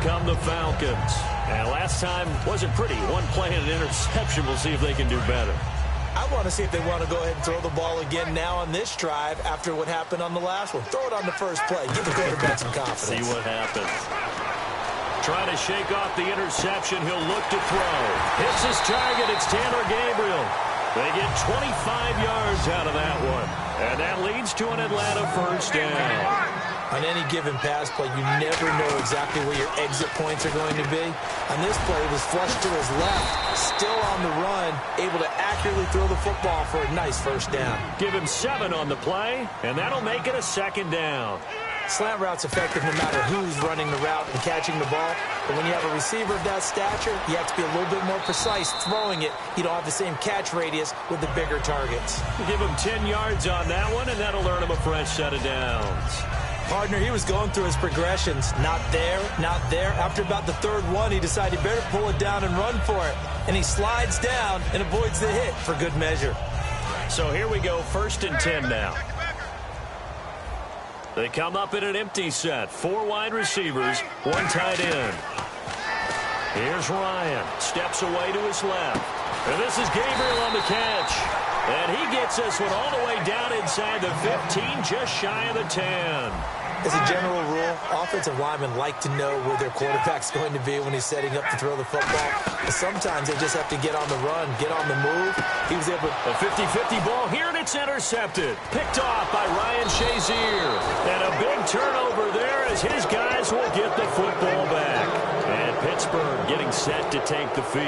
come the Falcons. And last time wasn't pretty. One play and an interception. We'll see if they can do better. I want to see if they want to go ahead and throw the ball again now on this drive after what happened on the last one. Throw it on the first play. Give the quarterback some confidence. See what happens. Trying to shake off the interception. He'll look to throw. Hits his target. It's Tanner Gabriel. They get 25 yards out of that one. And that leads to an Atlanta first down. On any given pass play, you never know exactly where your exit points are going to be. On this play, it was flushed to his left, still on the run, able to accurately throw the football for a nice first down. Give him 7 on the play, and that'll make it a second down. Slant route's effective no matter who's running the route and catching the ball. But when you have a receiver of that stature, you have to be a little bit more precise throwing it. You don't have the same catch radius with the bigger targets. Give him 10 yards on that one, and that'll earn him a fresh set of downs. Partner, he was going through his progressions. Not there, not there. After about the third one, he decided he better pull it down and run for it. And he slides down and avoids the hit for good measure. So here we go, 1st and 10 now. They come up in an empty set. 4 wide receivers, 1 tight end. Here's Ryan. Steps away to his left. And this is Gabriel on the catch. And he gets this one all the way down inside the 15, just shy of the 10. As a general rule, offensive linemen like to know where their quarterback's going to be when he's setting up to throw the football. But sometimes they just have to get on the run, get on the move. He was able to... A 50-50 ball here, and it's intercepted. Picked off by Ryan Shazier. And a big turnover there as his guys will get the football back. And Pittsburgh getting set to take the field.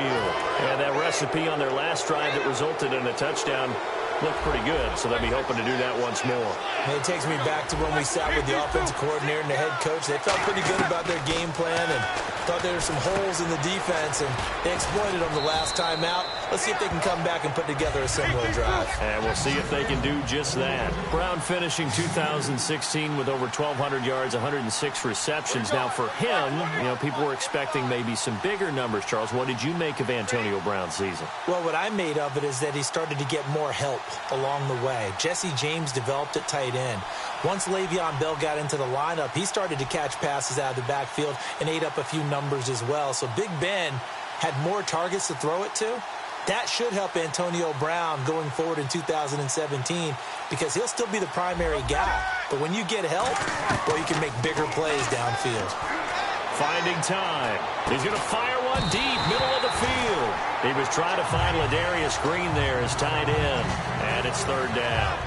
And that recipe on their last drive that resulted in a touchdown looked pretty good, so they'll be hoping to do that once more. And it takes me back to when we sat with the offensive coordinator and the head coach. They felt pretty good about their game plan and thought there were some holes in the defense, and they exploited them the last time out. Let's see if they can come back and put together a similar drive. And we'll see if they can do just that. Brown finishing 2016 with over 1,200 yards, 106 receptions. Now for him, you know, people were expecting maybe some bigger numbers. Charles, what did you make of Antonio Brown's season? Well, what I made of it is that he started to get more help along the way. Jesse James developed at tight end. Once Le'Veon Bell got into the lineup, he started to catch passes out of the backfield and ate up a few numbers as well. So Big Ben had more targets to throw it to. That should help Antonio Brown going forward in 2017 because he'll still be the primary guy. But when you get help, well, you can make bigger plays downfield. Finding time. He's going to fire one deep, middle of the field. He was trying to find Ladarius Green there as tight end, and it's 3rd down.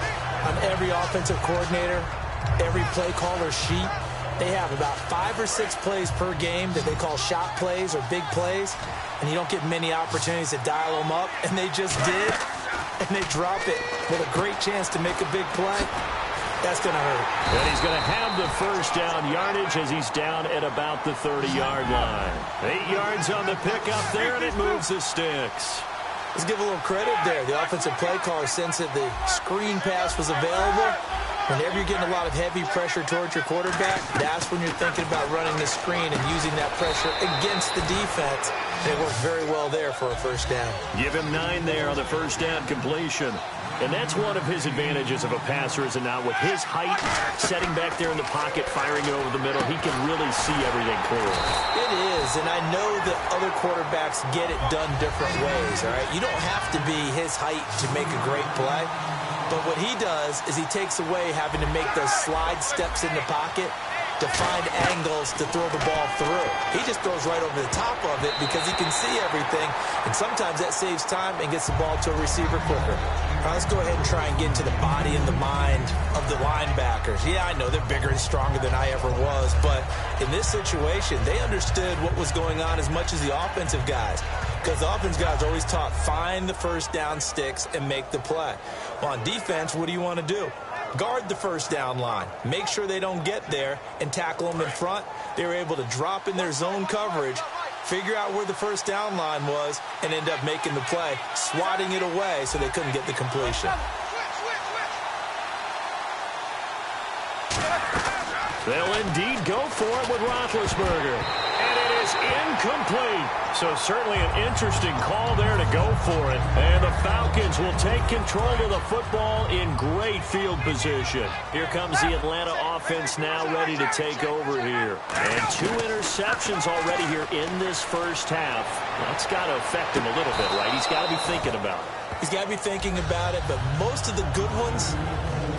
On every offensive coordinator, every play caller sheet, they have about 5 or 6 plays per game that they call shot plays or big plays, and you don't get many opportunities to dial them up, and they just did, and they drop it with a great chance to make a big play. That's going to hurt. And he's going to have the first down yardage as he's down at about the 30-yard line. 8 yards on the pickup there, and it moves the sticks. Let's give a little credit there. The offensive play caller sensed that the screen pass was available. Whenever you're getting a lot of heavy pressure towards your quarterback, that's when you're thinking about running the screen and using that pressure against the defense. And it worked very well there for a first down. Give him 9 there on the first down completion. And that's one of his advantages of a passer, is it not? With his height, setting back there in the pocket, firing it over the middle, he can really see everything clearly. It is, and I know that other quarterbacks get it done different ways, all right? You don't have to be his height to make a great play. But what he does is he takes away having to make those slide steps in the pocket to find angles to throw the ball through. He just throws right over the top of it because he can see everything, and sometimes that saves time and gets the ball to a receiver quicker. All right, let's go ahead and try and get into the body and the mind of the linebackers. Yeah, I know they're bigger and stronger than I ever was, but in this situation, they understood what was going on as much as the offensive guys, because the offensive guys are always taught, find the first down sticks and make the play. Well, on defense, what do you want to do? Guard the first down line. Make sure they don't get there and tackle them in front. They were able to drop in their zone coverage, figure out where the first down line was, and end up making the play, swatting it away so they couldn't get the completion. They'll indeed go for it with Roethlisberger. And it is Incomplete. So certainly an interesting call there to go for it. And the Falcons will take control of the football in great field position. Here comes the Atlanta offense now ready to take over here. And 2 interceptions already here in this first half. That's got to affect him a little bit, right? He's got to be thinking about it. He's got to be thinking about it, but most of the good ones,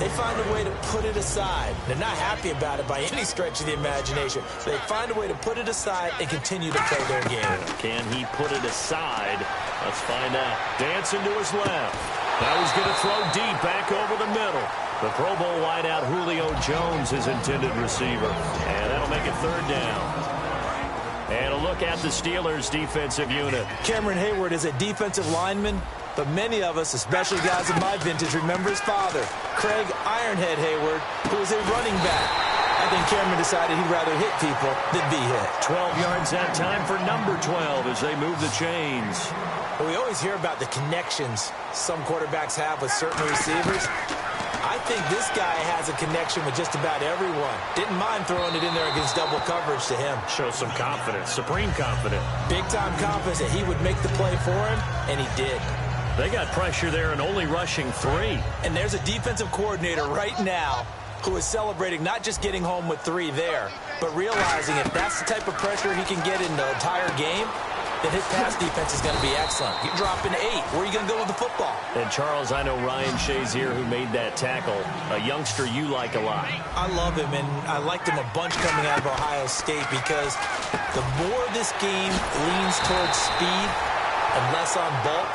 they find a way to put it aside. They're not happy about it by any stretch of the imagination. They find a way to put it aside and continue to play their game. Can he put it aside? Let's find out. Dancing to his left. Now he's going to throw deep back over the middle. The Pro Bowl wideout Julio Jones is intended receiver. And that'll make it 3rd down. And a look at the Steelers' defensive unit. Cameron Hayward is a defensive lineman, but many of us, especially guys of my vintage, remember his father, Craig Ironhead Hayward, who was a running back. I think Cameron decided he'd rather hit people than be hit. 12 yards that time for number 12 as they move the chains. But we always hear about the connections some quarterbacks have with certain receivers. I think this guy has a connection with just about everyone. Didn't mind throwing it in there against double coverage to him. Shows some confidence, supreme confidence. Big-time confidence that he would make the play for him, and he did. They got pressure there and only rushing 3. And there's a defensive coordinator right now who is celebrating not just getting home with 3 there, but realizing if that's the type of pressure he can get in the entire game, then his pass defense is going to be excellent. You're dropping 8. Where are you going to go with the football? And, Charles, I know Ryan Shazier, who made that tackle, a youngster you like a lot. I love him, and I liked him a bunch coming out of Ohio State because the more this game leans towards speed and less on bulk,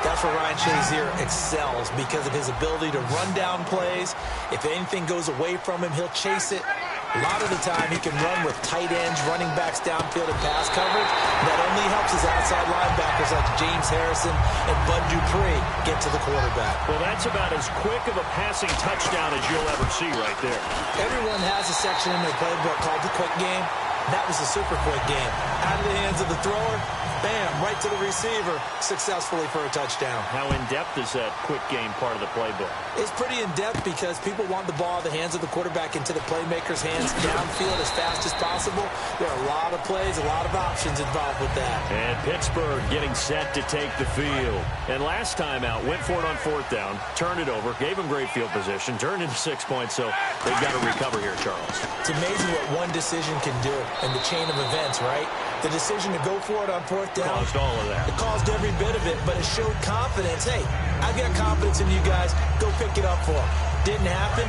that's where Ryan Shazier excels because of his ability to run down plays. If anything goes away from him, he'll chase it. A lot of the time, he can run with tight ends, running backs downfield and pass coverage. That only helps his outside linebackers like James Harrison and Bud Dupree get to the quarterback. Well, that's about as quick of a passing touchdown as you'll ever see right there. Everyone has a section in their playbook called the quick game. That was the super quick game. Out of the hands of the thrower, bam, right to the receiver, successfully for a touchdown. How in-depth is that quick game part of the playbook? It's pretty in-depth because people want the ball in the hands of the quarterback into the playmaker's hands downfield as fast as possible. There are a lot of plays, a lot of options involved with that. And Pittsburgh getting set to take the field. And last time out, went for it on 4th down, turned it over, gave them great field position, turned into 6 points, so they've got to recover here, Charles. It's amazing what one decision can do in the chain of events, right? The decision to go for it on 4th down. Caused all of that. It caused every bit of it, but it showed confidence. Hey, I've got confidence in you guys. Go pick it up for them. Didn't happen.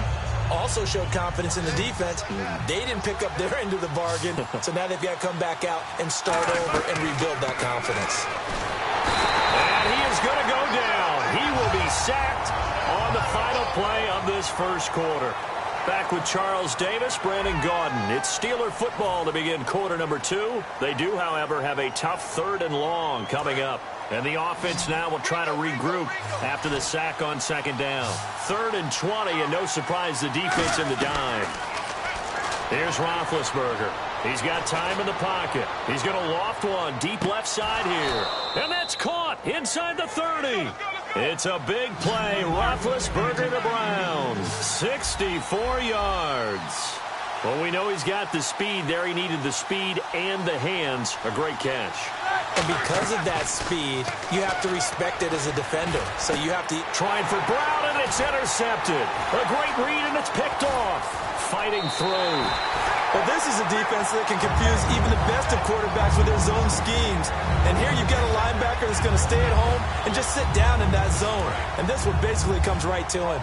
Also showed confidence in the defense. They didn't pick up their end of the bargain, so now they've got to come back out and start over and rebuild that confidence. And he is going to go down. He will be sacked on the final play of this first quarter. Back with Charles Davis, Brandon Gaudin. It's Steeler football to begin quarter number 2. They do, however, have a tough 3rd and long coming up. And the offense now will try to regroup after the sack on 2nd down. 3rd and 20, and no surprise, the defense in the dime. Here's Roethlisberger. He's got time in the pocket. He's going to loft one deep left side here. And that's caught inside the 30. It's a big play. Roethlisberger to Brown. 64 yards. Well, we know he's got the speed there. He needed the speed and the hands. A great catch. And because of that speed, you have to respect it as a defender. So you have to... Trying for Brown, and it's intercepted. A great read, and it's picked off. Fighting through. Well, this is a defense that can confuse even the best of quarterbacks with their zone schemes. And here you've got a linebacker that's going to stay at home and just sit down in that zone. And this one basically comes right to him.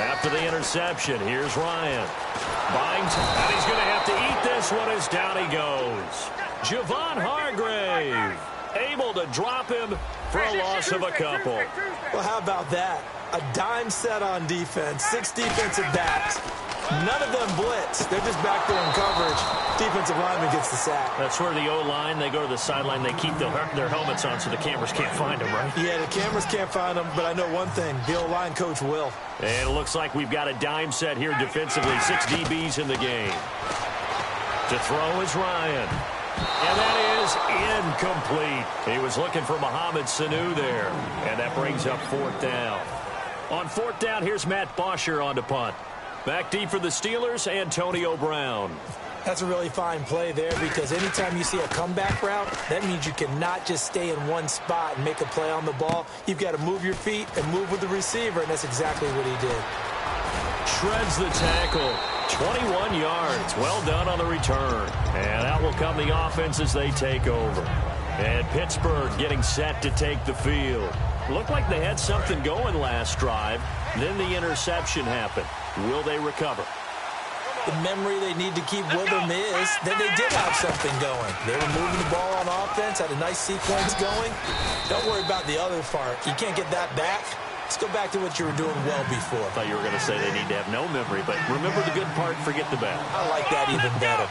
After the interception, here's Ryan. Buying time, and he's going to have to eat this one as down he goes. Javon Hargrave able to drop him for a loss of a couple. Well, how about that? A dime set on defense, 6 defensive backs. None of them blitz. They're just back there in coverage. Defensive lineman gets the sack. That's where the O-line, they go to the sideline, they keep their helmets on so the cameras can't find them, right? Yeah, the cameras can't find them, but I know one thing. The O-line coach will. And it looks like we've got a dime set here defensively. 6 DBs in the game. To throw is Ryan. And that is incomplete. He was looking for Mohamed Sanu there. And that brings up 4th down. On 4th down, here's Matt Bosher on to punt. Back deep for the Steelers, Antonio Brown. That's a really fine play there because anytime you see a comeback route, that means you cannot just stay in one spot and make a play on the ball. You've got to move your feet and move with the receiver, and that's exactly what he did. Shreds the tackle. 21 yards. Well done on the return. And out will come the offense as they take over. And Pittsburgh getting set to take the field. Looked like they had something going last drive. Then the interception happened. Will they recover? The memory they need to keep with them is that they did have something going. They were moving the ball on offense, had a nice sequence going. Don't worry about the other part. You can't get that back. Let's go back to what you were doing well before. I thought you were going to say they need to have no memory, but remember the good part, forget the bad. I like that even better.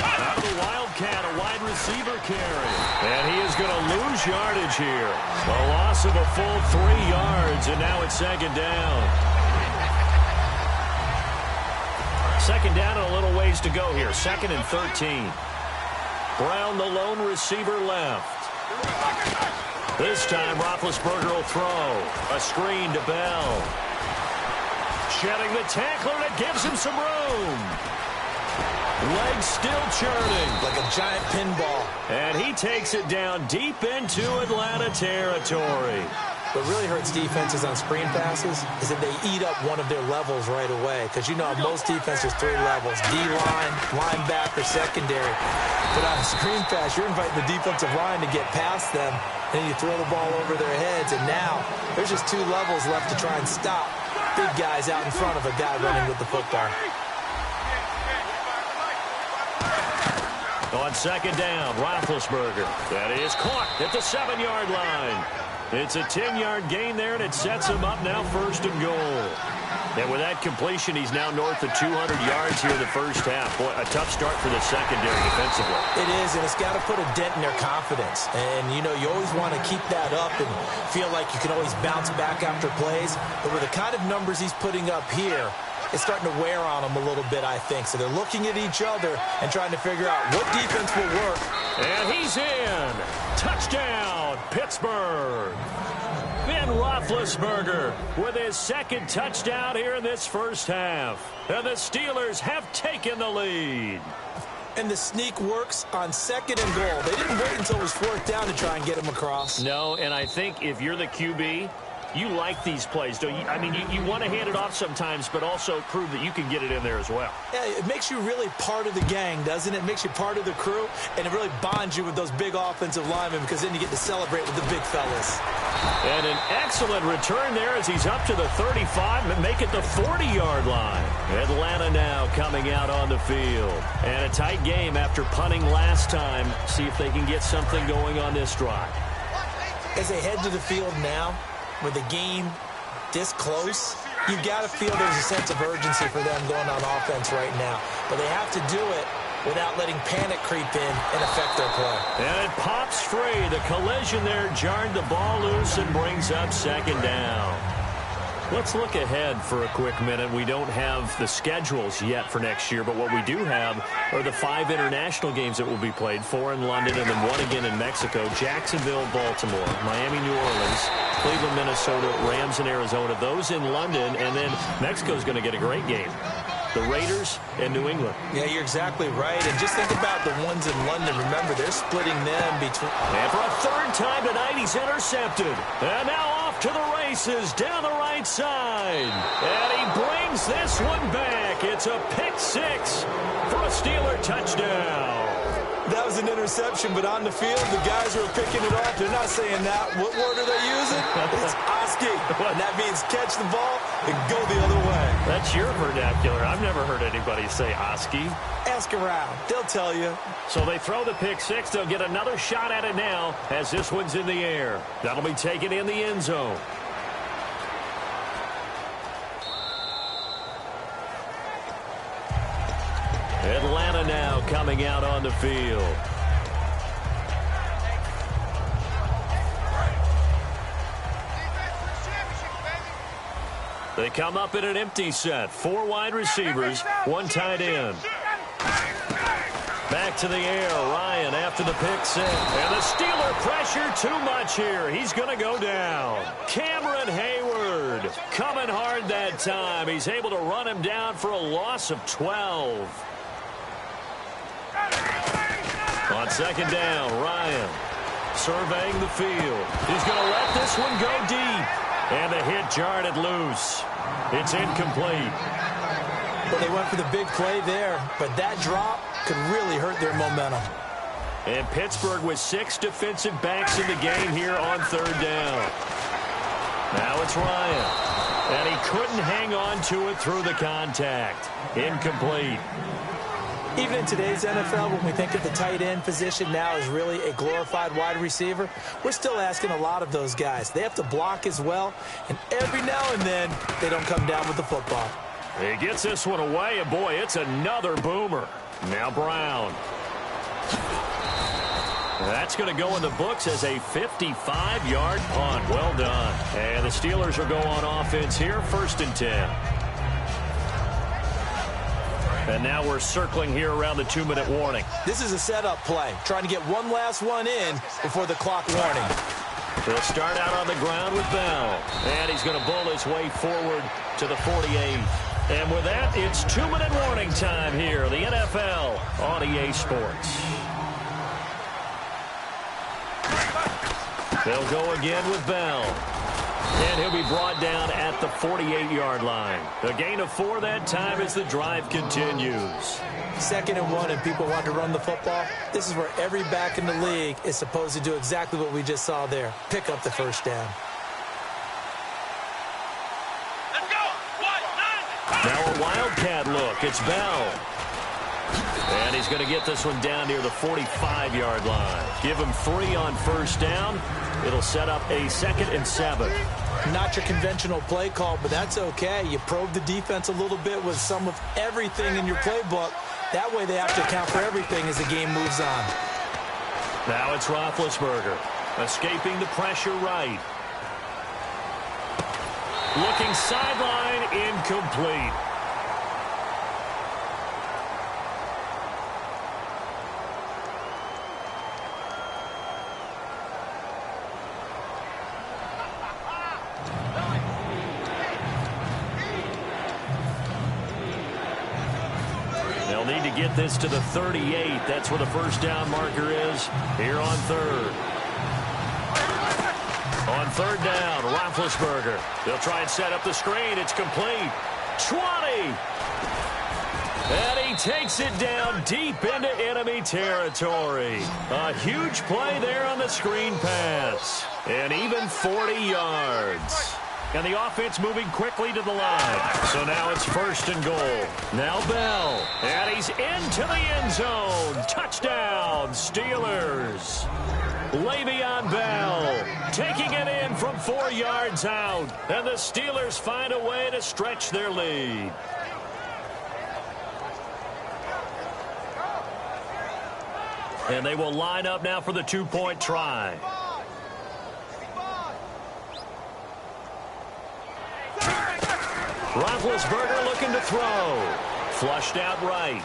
Out of the Wildcat, a wide receiver carry. And he is going to lose yardage here. A loss of a full 3 yards, and now it's second down. Second down and a little ways to go here. 2nd and 13. Brown, the lone receiver, left. This time, Roethlisberger will throw. A screen to Bell. Shedding the tackler, and it gives him some room. Legs still churning. Like a giant pinball. And he takes it down deep into Atlanta territory. What really hurts defenses on screen passes is that they eat up one of their levels right away. Because you know most defenses 3 levels. D-line, linebacker, secondary. But on a screen pass, you're inviting the defensive line to get past them. And you throw the ball over their heads. And now there's just 2 levels left to try and stop big guys out in front of a guy running with the football. On second down, Roethlisberger. That is caught at the 7-yard line. It's a 10-yard gain there, and it sets him up now 1st and goal. And with that completion, he's now north of 200 yards here in the first half. Boy, a tough start for the secondary defensively. It is, and it's got to put a dent in their confidence. And, you know, you always want to keep that up and feel like you can always bounce back after plays. But with the kind of numbers he's putting up here, it's starting to wear on them a little bit, I think. So they're looking at each other and trying to figure out what defense will work. And he's in. Touchdown, Pittsburgh. Ben Roethlisberger with his 2nd touchdown here in this first half. And the Steelers have taken the lead. And the sneak works on 2nd and goal. They didn't wait until it was 4th down to try and get him across. No, and I think if you're the QB, you like these plays, don't you? I mean, you want to hand it off sometimes, but also prove that you can get it in there as well. Yeah, it makes you really part of the gang, doesn't it? It makes you part of the crew, and it really bonds you with those big offensive linemen because then you get to celebrate with the big fellas. And an excellent return there as he's up to the 35 and make it the 40-yard line. Atlanta now coming out on the field. And a tight game after punting last time. See if they can get something going on this drive. As they head to the field now, with the game this close, you've got to feel there's a sense of urgency for them going on offense right now. But they have to do it without letting panic creep in and affect their play. And it pops free. The collision there jarred the ball loose and brings up 2nd down. Let's look ahead for a quick minute. We don't have the schedules yet for next year, but what we do have are the 5 international games that will be played, 4 in London and then 1 again in Mexico, Jacksonville, Baltimore, Miami, New Orleans, Cleveland, Minnesota, Rams, and Arizona. Those in London, and then Mexico's going to get a great game. The Raiders and New England. Yeah, you're exactly right. And just think about the ones in London. Remember, they're splitting them between... And for a 3rd time tonight, he's intercepted. And now off to the races down the right side. And he brings this one back. It's a pick 6 for a Steeler touchdown. That was an interception, but on the field, the guys who are picking it off, they're not saying that. What word are they using? It's Oski. And that means catch the ball and go the other way. That's your vernacular. I've never heard anybody say Oski. Ask around. They'll tell you. So they throw the pick 6. They'll get another shot at it now as this one's in the air. That'll be taken in the end zone. Atlanta now coming out on the field. They come up in an empty set. 4 wide receivers, 1 tight end. Back to the air, Ryan after the pick six. And the Steeler pressure too much here. He's going to go down. Cameron Hayward coming hard that time. He's able to run him down for a loss of 12. On second down, Ryan surveying the field. He's going to let this one go deep. And the hit jarred it loose. It's incomplete. Well, they went for the big play there, but that drop could really hurt their momentum. And Pittsburgh with 6 defensive backs in the game here on third down. Now it's Ryan. And he couldn't hang on to it through the contact. Incomplete. Even in today's NFL, when we think of the tight end position now as really a glorified wide receiver, we're still asking a lot of those guys. They have to block as well, and every now and then, they don't come down with the football. He gets this one away, and boy, it's another boomer. Now Brown. That's going to go in the books as a 55-yard punt. Well done. And the Steelers will go on offense here, 1st and 10. And now we're circling here around the 2-minute warning. This is a setup play, trying to get one last one in before the clock warning. He'll start out on the ground with Bell. And he's going to bull his way forward to the 48. And with that, it's 2-minute warning time here, the NFL on EA Sports. They'll go again with Bell. And he'll be brought down at the 48-yard line. A gain of 4 that time as the drive continues. 2nd and 1, and people want to run the football. This is where every back in the league is supposed to do exactly what we just saw there. Pick up the first down. Now a Wildcat look. It's Bell. And he's going to get this one down near the 45-yard line. Give him 3 on first down. It'll set up a 2nd and 7. Not your conventional play call, but that's okay. You probe the defense a little bit with some of everything in your playbook. That way they have to account for everything as the game moves on. Now it's Roethlisberger. Escaping the pressure right. Looking sideline, incomplete. They'll need to get this to the 38. That's where the first down marker is here on third. On third down, Roethlisberger. They'll try and set up the screen. It's complete. 20. And he takes it down deep into enemy territory. A huge play there on the screen pass. And even 40 yards. And the offense moving quickly to the line. So now it's 1st and goal. Now Bell. And he's into the end zone. Touchdown, Steelers. Le'Veon Bell taking it in from 4 yards out. And the Steelers find a way to stretch their lead. And they will line up now for the 2-point try. Roethlisberger looking to throw. Flushed out right.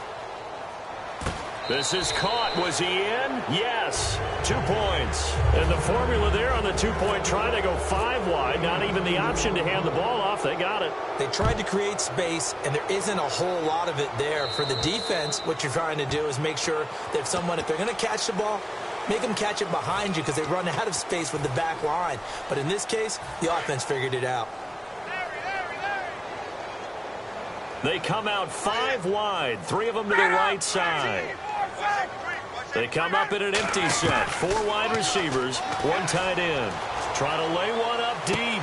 This is caught. Was he in? Yes. 2 points. And the formula there on the 2-point try, they go 5 wide. Not even the option to hand the ball off. They got it. They tried to create space, and there isn't a whole lot of it there. For the defense, what you're trying to do is make sure that if they're going to catch the ball, make them catch it behind you because they run out of space with the back line. But in this case, the offense figured it out. They come out 5 wide, 3 of them to the right side. They come up in an empty set. 4 wide receivers, 1 tight end. Try to lay one up deep.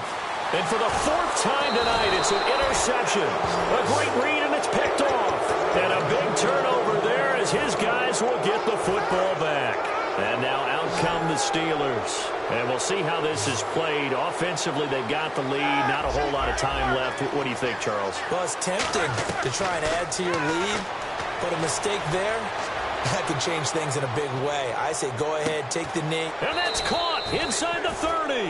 And for the 4th time tonight, it's an interception. A great read, and it's picked off. And a big turnover there as his guys will get the football back. And now out come the Steelers. And we'll see how this is played. Offensively, they've got the lead. Not a whole lot of time left. What do you think, Charles? Well, it's tempting to try and add to your lead, but a mistake there, that could change things in a big way. I say go ahead, take the knee. And that's caught inside the 30.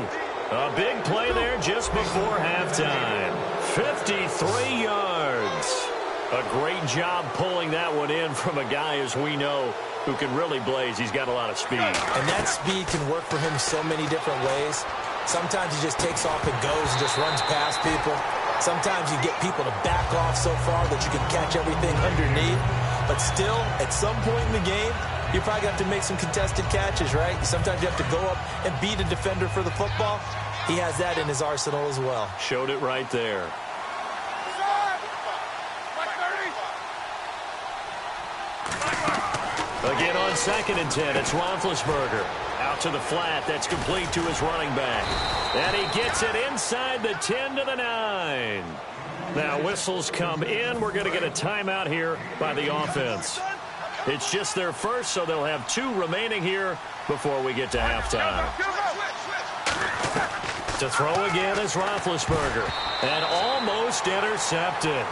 A big play there just before halftime. 53 yards. A great job pulling that one in from a guy, as we know, who can really blaze. He's got a lot of speed. And that speed can work for him so many different ways. Sometimes he just takes off and goes and just runs past people. Sometimes you get people to back off so far that you can catch everything underneath. But still, at some point in the game, you probably have to make some contested catches, right? Sometimes you have to go up and beat a defender for the football. He has that in his arsenal as well. Showed it right there. Again on 2nd and 10, it's Roethlisberger. Out to the flat, that's complete to his running back. And he gets it inside the 10 to the 9. Now whistles come in. We're going to get a timeout here by the offense. It's just their first, so they'll have 2 remaining here before we get to halftime. To throw again is Roethlisberger. And almost intercepted.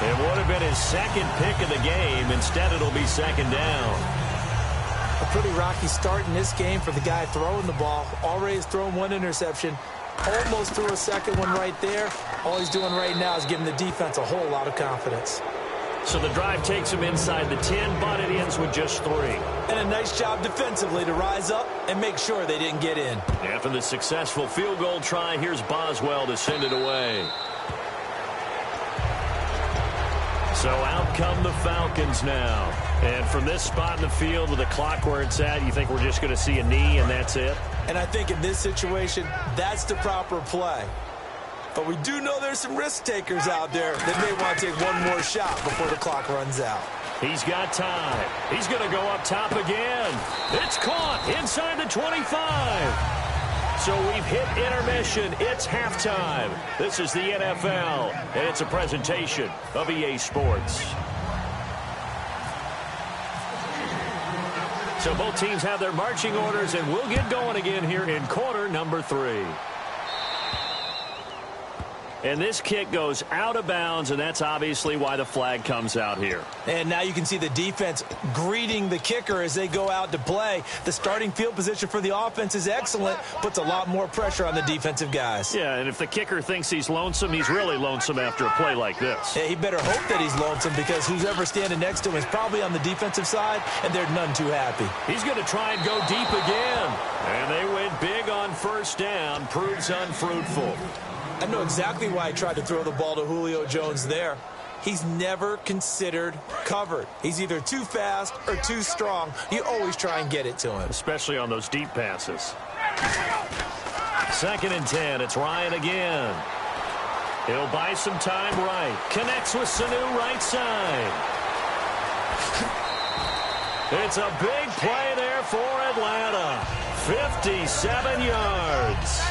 It would have been his 2nd pick of the game. Instead, it'll be 2nd down. A pretty rocky start in this game for the guy throwing the ball. Already has thrown 1 interception. Almost threw a 2nd one right there. All he's doing right now is giving the defense a whole lot of confidence. So the drive takes him inside the 10, but it ends with just 3. And a nice job defensively to rise up and make sure they didn't get in. After the successful field goal try, here's Boswell to send it away. So out come the Falcons now. And from this spot in the field with the clock where it's at, you think we're just going to see a knee and that's it? And I think in this situation, that's the proper play. But we do know there's some risk takers out there that may want to take one more shot before the clock runs out. He's got time. He's going to go up top again. It's caught inside the 25. So we've hit intermission. It's halftime. This is the NFL, and it's a presentation of EA Sports. So both teams have their marching orders, and we'll get going again here in quarter number 3. And this kick goes out of bounds, and that's obviously why the flag comes out here. And now you can see the defense greeting the kicker as they go out to play. The starting field position for the offense is excellent, puts a lot more pressure on the defensive guys. Yeah, and if the kicker thinks he's lonesome, he's really lonesome after a play like this. Yeah, he better hope that he's lonesome because who's ever standing next to him is probably on the defensive side, and they're none too happy. He's going to try and go deep again. And they went big on 1st down, proves unfruitful. I know exactly why I tried to throw the ball to Julio Jones there. He's never considered covered. He's either too fast or too strong. You always try and get it to him. Especially on those deep passes. 2nd and 10. It's Ryan again. He'll buy some time right. Connects with Sanu right side. It's a big play there for Atlanta. 57 yards.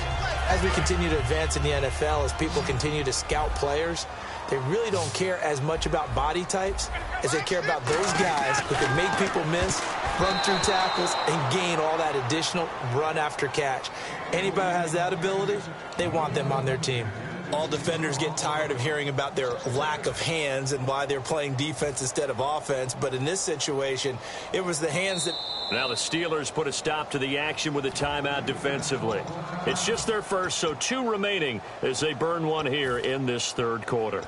As we continue to advance in the NFL, as people continue to scout players, they really don't care as much about body types as they care about those guys who can make people miss, run through tackles, and gain all that additional run after catch. Anybody who has that ability, they want them on their team. All defenders get tired of hearing about their lack of hands and why they're playing defense instead of offense. But in this situation, it was the hands that... Now the Steelers put a stop to the action with a timeout defensively. It's just their first, so 2 remaining as they burn one here in this 3rd quarter.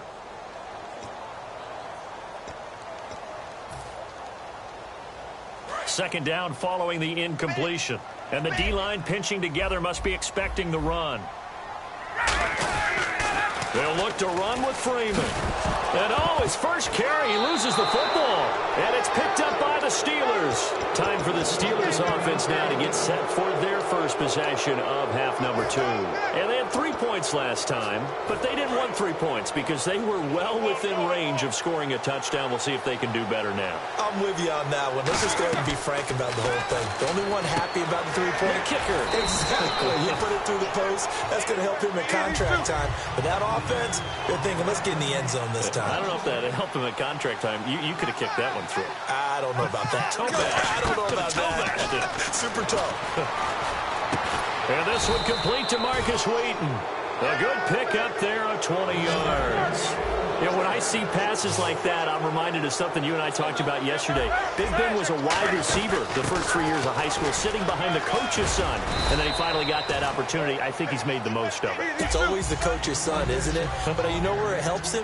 Second down following the incompletion. And the D-line pinching together must be expecting the run. They'll look to run with Freeman. And his first carry, he loses the football. And it's picked up by the Steelers. Time for the Steelers offense now to get set for their first possession of half number 2. And they had 3 points last time, but they didn't want 3 points because they were well within range of scoring a touchdown. We'll see if they can do better now. I'm with you on that one. Let's just go ahead and be frank about the whole thing. The only one happy about the 3-point kicker. Exactly. You put it through the post. That's going to help him at contract time. But that offense, they're thinking, let's get in the end zone this time. I don't know if that helped him at contract time. You could have kicked that one through. I don't know about that. I don't know about that. Super toe. And this one complete to Marcus Wheaton. A good pick up there of 20 yards. You know, when I see passes like that, I'm reminded of something you and I talked about yesterday. Big Ben was a wide receiver the first 3 years of high school, sitting behind the coach's son. And then he finally got that opportunity. I think he's made the most of it. It's always the coach's son, isn't it? But you know where it helps him?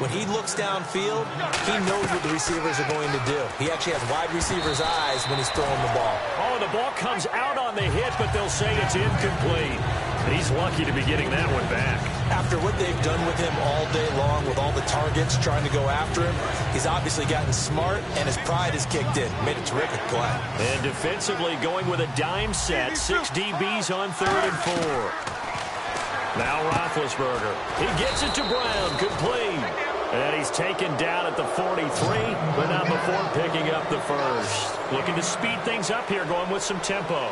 When he looks downfield, he knows what the receivers are going to do. He actually has wide receivers' eyes when he's throwing the ball. Oh, the ball comes out on the hit, but they'll say it's incomplete. He's lucky to be getting that one back. After what they've done with him all day long, with all the targets trying to go after him, he's obviously gotten smart, and his pride has kicked in. Made a terrific play. And defensively going with a dime set, 6 DBs on 3rd and 4. Now Roethlisberger. He gets it to Brown. Complete. And he's taken down at the 43, but not before picking up the first. Looking to speed things up here, going with some tempo.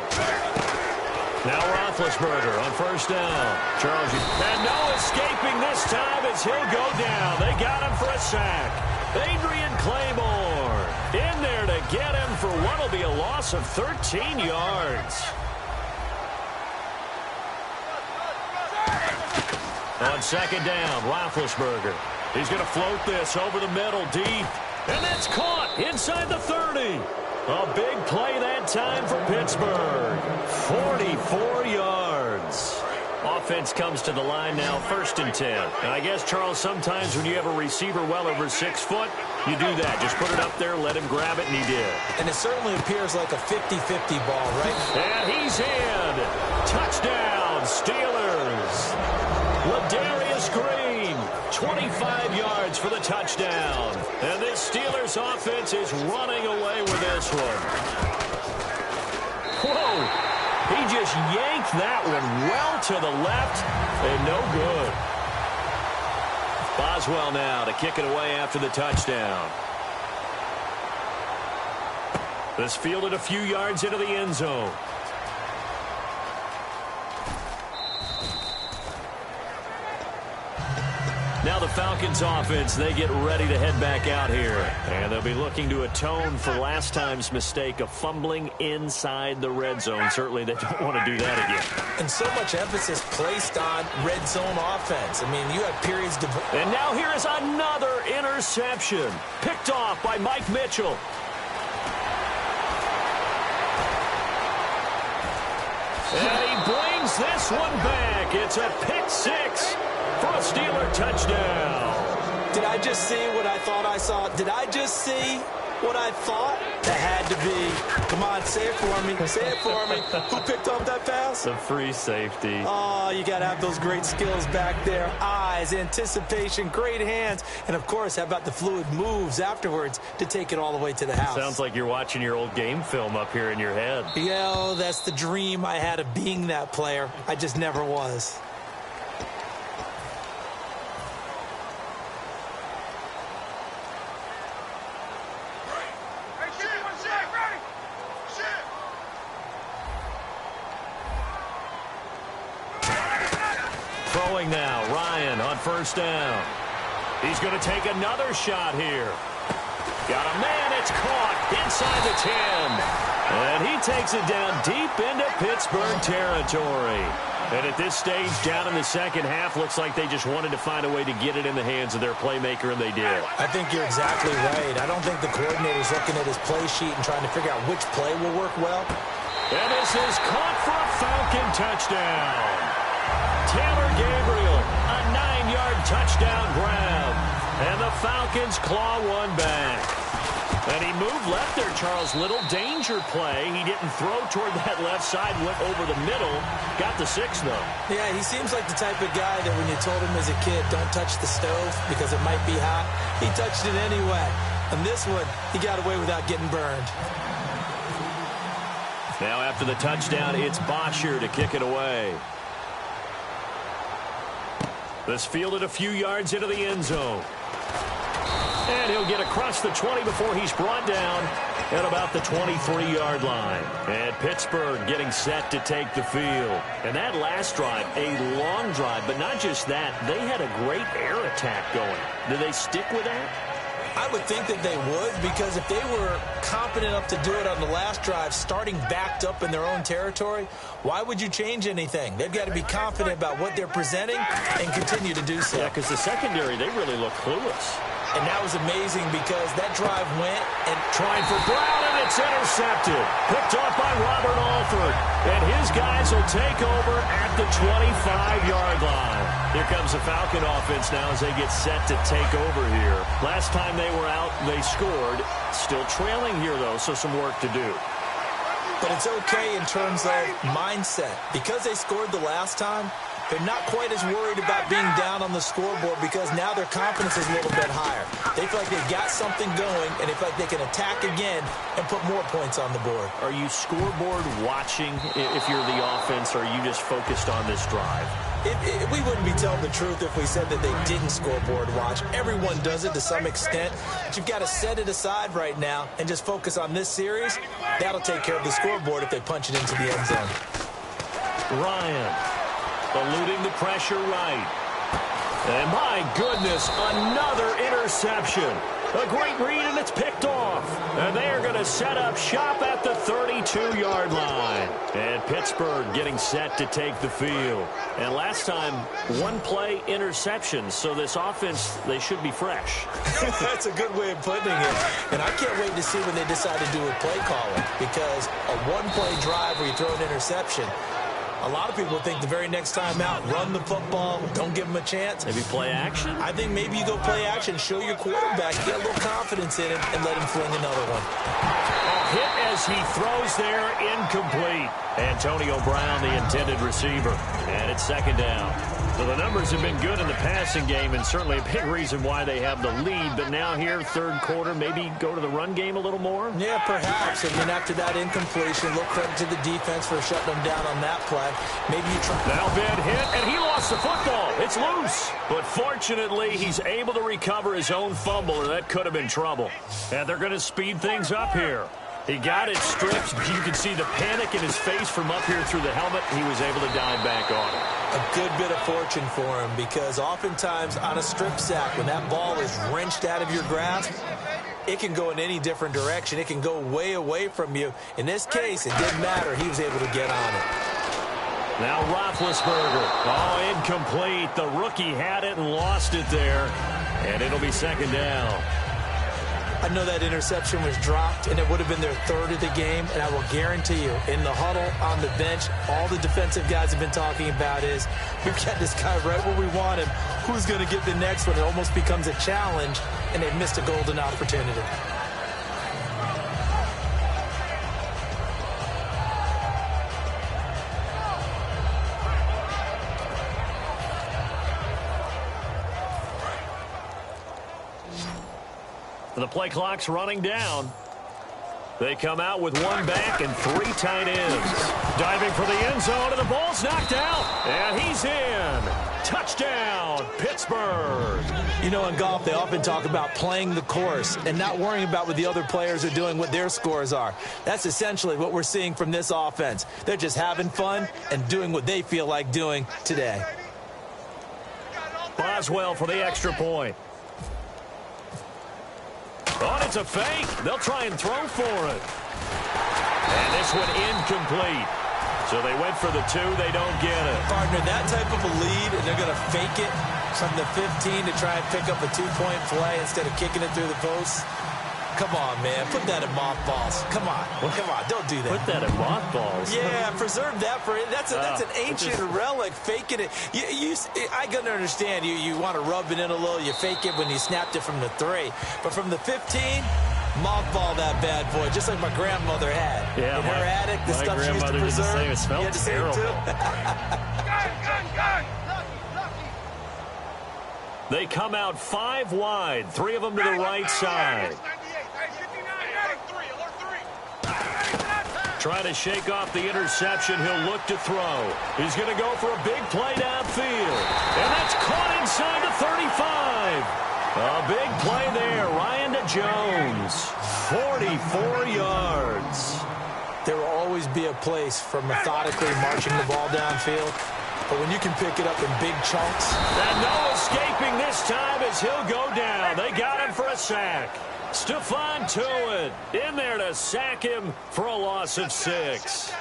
Now Roethlisberger on 1st down. Charles, and no escaping this time as he'll go down. They got him for a sack. Adrian Claymore in there to get him for what will be a loss of 13 yards. On 2nd down, Roethlisberger. He's going to float this over the middle deep. And that's caught inside the 30. A big play that time for Pittsburgh. 44 yards. Offense comes to the line now, 1st and 10. And I guess, Charles, sometimes when you have a receiver well over 6 foot, you do that. Just put it up there, let him grab it, and he did. And it certainly appears like a 50-50 ball, right? And he's in. Touchdown, Steelers. Ladarius Green, 25 yards for the touchdown. And this Steelers offense is running away with this one. Whoa! He just yanked that one well to the left, and no good. Boswell now to kick it away after the touchdown. This fielded a few yards into the end zone. Now the Falcons offense, they get ready to head back out here. And they'll be looking to atone for last time's mistake of fumbling inside the red zone. Certainly they don't want to do that again. And so much emphasis placed on red zone offense. I mean, you have periods to... And now here is another interception. Picked off by Mike Mitchell. And he brings this one back. It's a pick 6. For a Steeler touchdown. Did I just see what I thought I saw? Did I just see what I thought? That had to be. Come on, say it for me. Say it for me. Who picked up that pass? The free safety. Oh, you got to have those great skills back there. Eyes, anticipation, great hands. And, of course, how about the fluid moves afterwards to take it all the way to the house? Sounds like you're watching your old game film up here in your head. Yeah, oh, that's the dream I had of being that player. I just never was. Throwing now, Ryan on 1st down. He's going to take another shot here. Got a man, it's caught inside the 10. And he takes it down deep into Pittsburgh territory. And at this stage, down in the second half, looks like they just wanted to find a way to get it in the hands of their playmaker, and they did. I think you're exactly right. I don't think the coordinator's looking at his play sheet and trying to figure out which play will work well. And this is caught for a Falcon touchdown. Taylor Gabriel, a 9-yard touchdown grab. And the Falcons claw one back. And he moved left there, Charles. Little danger play. He didn't throw toward that left side, went over the middle. Got the 6, though. Yeah, he seems like the type of guy that when you told him as a kid, don't touch the stove because it might be hot, he touched it anyway. And this one, he got away without getting burned. Now after the touchdown, it's Bosher to kick it away. This fielded a few yards into the end zone. And he'll get across the 20 before he's brought down at about the 23-yard line. And Pittsburgh getting set to take the field. And that last drive, a long drive, but not just that. They had a great air attack going. Do they stick with that? I would think that they would, because if they were confident enough to do it on the last drive, starting backed up in their own territory, why would you change anything? They've got to be confident about what they're presenting and continue to do so. Yeah, because the secondary, they really look clueless. And that was amazing because that drive went and trying for Brown, and it's intercepted. Picked off by Robert Alford. And his guys will take over at the 25-yard line. Here comes the Falcon offense now as they get set to take over here. Last time they were out, they scored. Still trailing here, though, so some work to do. But it's okay in terms of mindset. Because they scored the last time, they're not quite as worried about being down on the scoreboard because now their confidence is a little bit higher. They feel like they've got something going, and they feel like they can attack again and put more points on the board. Are you scoreboard watching if you're the offense, or are you just focused on this drive? We wouldn't be telling the truth if we said that they didn't scoreboard watch. Everyone does it to some extent. But you've got to set it aside right now and just focus on this series. That'll take care of the scoreboard if they punch it into the end zone. Ryan eluding the pressure right. And my goodness, another interception. A great read, and it's picked off. And they are going to set up shop at the 32-yard line. And Pittsburgh getting set to take the field. And last time, one-play interception. So this offense, they should be fresh. That's a good way of putting it. And I can't wait to see when they decide to do a play calling. Because a one-play drive where you throw an interception, a lot of people think the very next time out, run the football, don't give them a chance. Maybe play action? I think maybe you go play action, show your quarterback, get a little confidence in him, and let him fling another one. A hit as he throws there, incomplete. Antonio Brown, the intended receiver. And it's second down. So the numbers have been good in the passing game, and certainly a big reason why they have the lead. But now here, third quarter, maybe go to the run game a little more? Yeah, perhaps. And then after that incompletion, a little credit to the defense for shutting them down on that play. Maybe you try. Now Ben hit, and he lost the football. It's loose. But fortunately, he's able to recover his own fumble, or that could have been trouble. And they're going to speed things up here. He got it stripped. You can see the panic in his face from up here through the helmet. He was able to dive back on it. A good bit of fortune for him, because oftentimes on a strip sack, when that ball is wrenched out of your grasp, it can go in any different direction. It can go way away from you. In this case, it didn't matter. He was able to get on it. Now Roethlisberger. Oh, incomplete. The rookie had it and lost it there. And it'll be second down. I know that interception was dropped, and it would have been their third of the game, and I will guarantee you, in the huddle, on the bench, all the defensive guys have been talking about is, we've got this guy right where we want him. Who's going to get the next one? It almost becomes a challenge, and they've missed a golden opportunity. The play clock's running down. They come out with one back and three tight ends. Diving for the end zone, and the ball's knocked out. And he's in. Touchdown, Pittsburgh. You know, in golf, they often talk about playing the course and not worrying about what the other players are doing, what their scores are. That's essentially what we're seeing from this offense. They're just having fun and doing what they feel like doing today. Boswell for the extra point. Oh, and it's a fake. They'll try and throw for it. And this one incomplete. So they went for the two. They don't get it. Partner, that type of a lead, and they're going to fake it from the 15 to try and pick up a two-point play instead of kicking it through the post. Come on, man. Put that in mothballs. Come on. Come on. Don't do that. Put that in mothballs? Yeah, preserve that for it. That's an ancient relic, faking it. I can understand. You want to rub it in a little. You fake it when you snapped it from the 3. But from the 15, mothball that bad boy, just like my grandmother had. Yeah, in her attic, the stuff she used to preserve. Did the same. It smells terrible. They come out 5 wide, 3 of them to the right side. Trying to shake off the interception. He'll look to throw. He's going to go for a big play downfield. And that's caught inside the 35. A big play there. Ryan to Jones. 44 yards. There will always be a place for methodically marching the ball downfield. but when you can pick it up in big chunks. And no escaping this time as he'll go down. They got him for a sack. Stephon Tuitt in there to sack him for a loss of 6.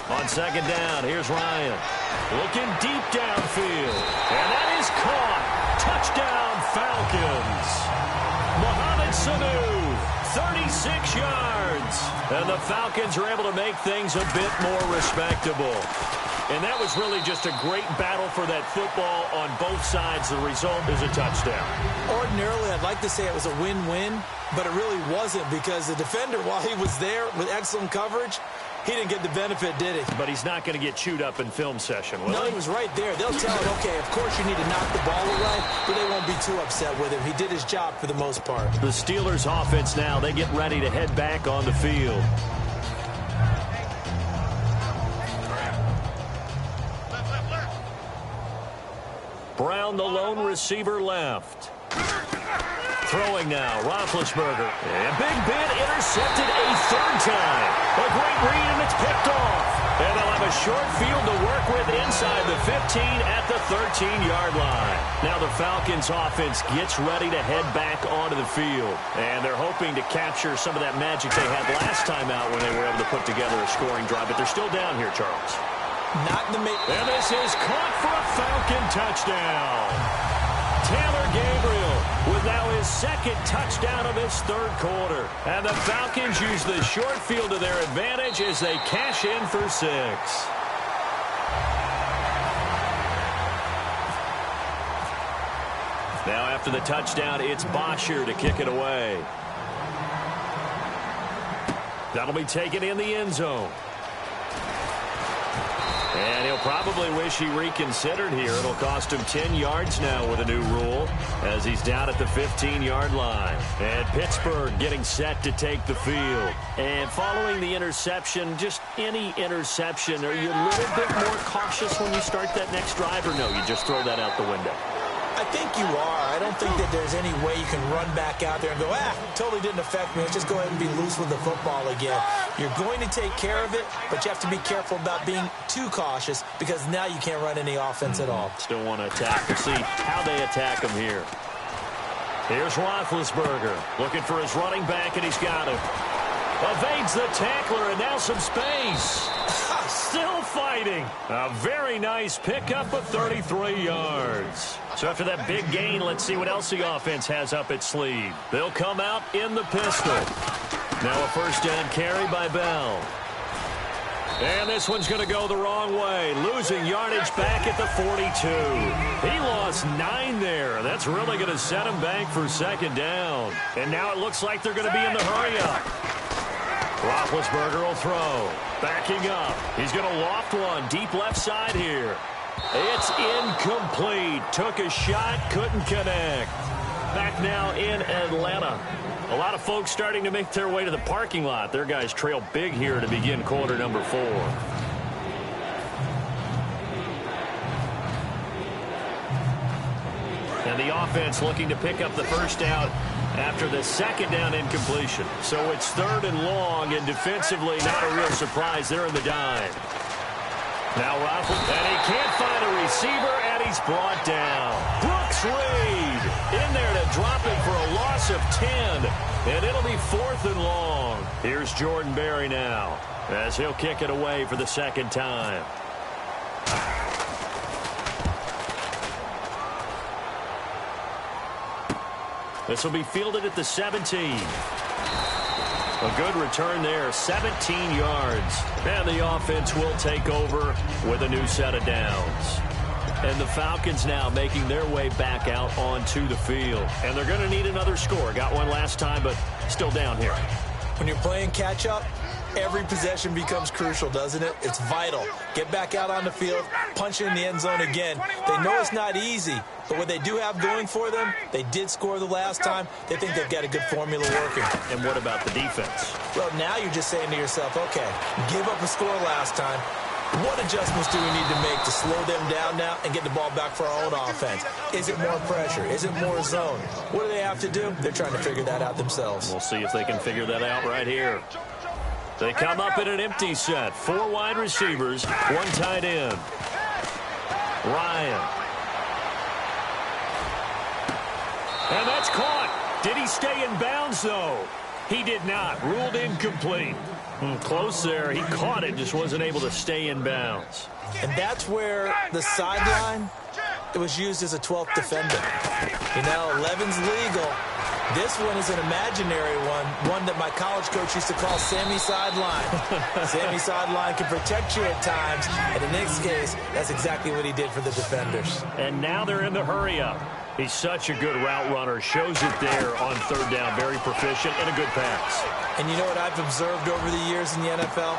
On second down, here's Ryan. Looking deep downfield. And that is caught. Touchdown, Falcons. Mohamed Sanu, 36 yards. And the Falcons are able to make things a bit more respectable. And that was really just a great battle for that football on both sides. The result is a touchdown. Ordinarily, I'd like to say it was a win-win, but it really wasn't because the defender, while he was there with excellent coverage, he didn't get the benefit, did he? But he's not going to get chewed up in film session, will he? No, he was right there. They'll tell him, okay, of course you need to knock the ball away, but they won't be too upset with him. He did his job for the most part. The Steelers offense now, they get ready to head back on the field. Brown, the lone receiver, left. Throwing now, Roethlisberger. And Big Ben intercepted a third time. A great read, and it's picked off. And they'll have a short field to work with inside the 15 at the 13-yard line. Now the Falcons offense gets ready to head back onto the field. And they're hoping to capture some of that magic they had last time out when they were able to put together a scoring drive. But they're still down here, Charles. Not in the and this is caught for a Falcon touchdown. Taylor Gabriel with now his second touchdown of this third quarter. And the Falcons use the short field to their advantage as they cash in for 6. Now after the touchdown, it's Bosher to kick it away. That'll be taken in the end zone. And he'll probably wish he reconsidered here. It'll cost him 10 yards now with a new rule as he's down at the 15-yard line. And Pittsburgh getting set to take the field. And following the interception, just any interception, are you a little bit more cautious when you start that next drive, or no, you just throw that out the window? I think you are. I don't think that there's any way you can run back out there and go, totally didn't affect me. Let's just go ahead and be loose with the football again. You're going to take care of it, but you have to be careful about being too cautious because now you can't run any offense at all. Still want to attack. We'll see how they attack him here. Here's Roethlisberger looking for his running back, and he's got him. Evades the tackler, and now some space. Still fighting. A very nice pickup of 33 yards. So after that big gain, let's see what else the offense has up its sleeve. They'll come out in the pistol. Now a first down carry by Bell. And this one's going to go the wrong way. Losing yardage back at the 42. He lost 9 there. That's really going to set him back for second down. And now it looks like they're going to be in the hurry-up. Roethlisberger will throw. Backing up. He's going to loft one deep left side here. It's incomplete. Took a shot, couldn't connect. Back now in Atlanta. A lot of folks starting to make their way to the parking lot. Their guys trail big here to begin quarter number 4. And the offense looking to pick up the first down after the second down incompletion. So it's third and long, and defensively not a real surprise. They're in the dime. Now Roethlisberger, and he can't find a receiver, and he's brought down. Brooks Reed in there to drop him for a loss of 10, and it'll be 4th and long. Here's Jordan Berry now as he'll kick it away for the second time. This will be fielded at the 17. A good return there, 17 yards. And the offense will take over with a new set of downs. And the Falcons now making their way back out onto the field. And they're going to need another score. Got one last time, but still down here. When you're playing catch-up, every possession becomes crucial, doesn't it? It's vital. Get back out on the field, punch it in the end zone again. They know it's not easy, but what they do have going for them, they did score the last time. They think they've got a good formula working. And what about the defense? Well, now you're just saying to yourself, okay, give up a score last time. What adjustments do we need to make to slow them down now and get the ball back for our own offense? Is it more pressure? Is it more zone? What do they have to do? They're trying to figure that out themselves. We'll see if they can figure that out right here. They come up in an empty set. 4 wide receivers, 1 tight end. Ryan. And that's caught. Did he stay in bounds, though? He did not. Ruled incomplete. Close there. He caught it, just wasn't able to stay in bounds. And that's where the sideline, it was used as a 12th defender. You know, 11's legal. This one is an imaginary one that my college coach used to call Sammy Sideline. Sammy Sideline can protect you at times, and in this case, that's exactly what he did for the defenders. And now they're in the hurry-up. He's such a good route runner. Shows it there on 3rd down. Very proficient and a good pass. And you know what I've observed over the years in the NFL?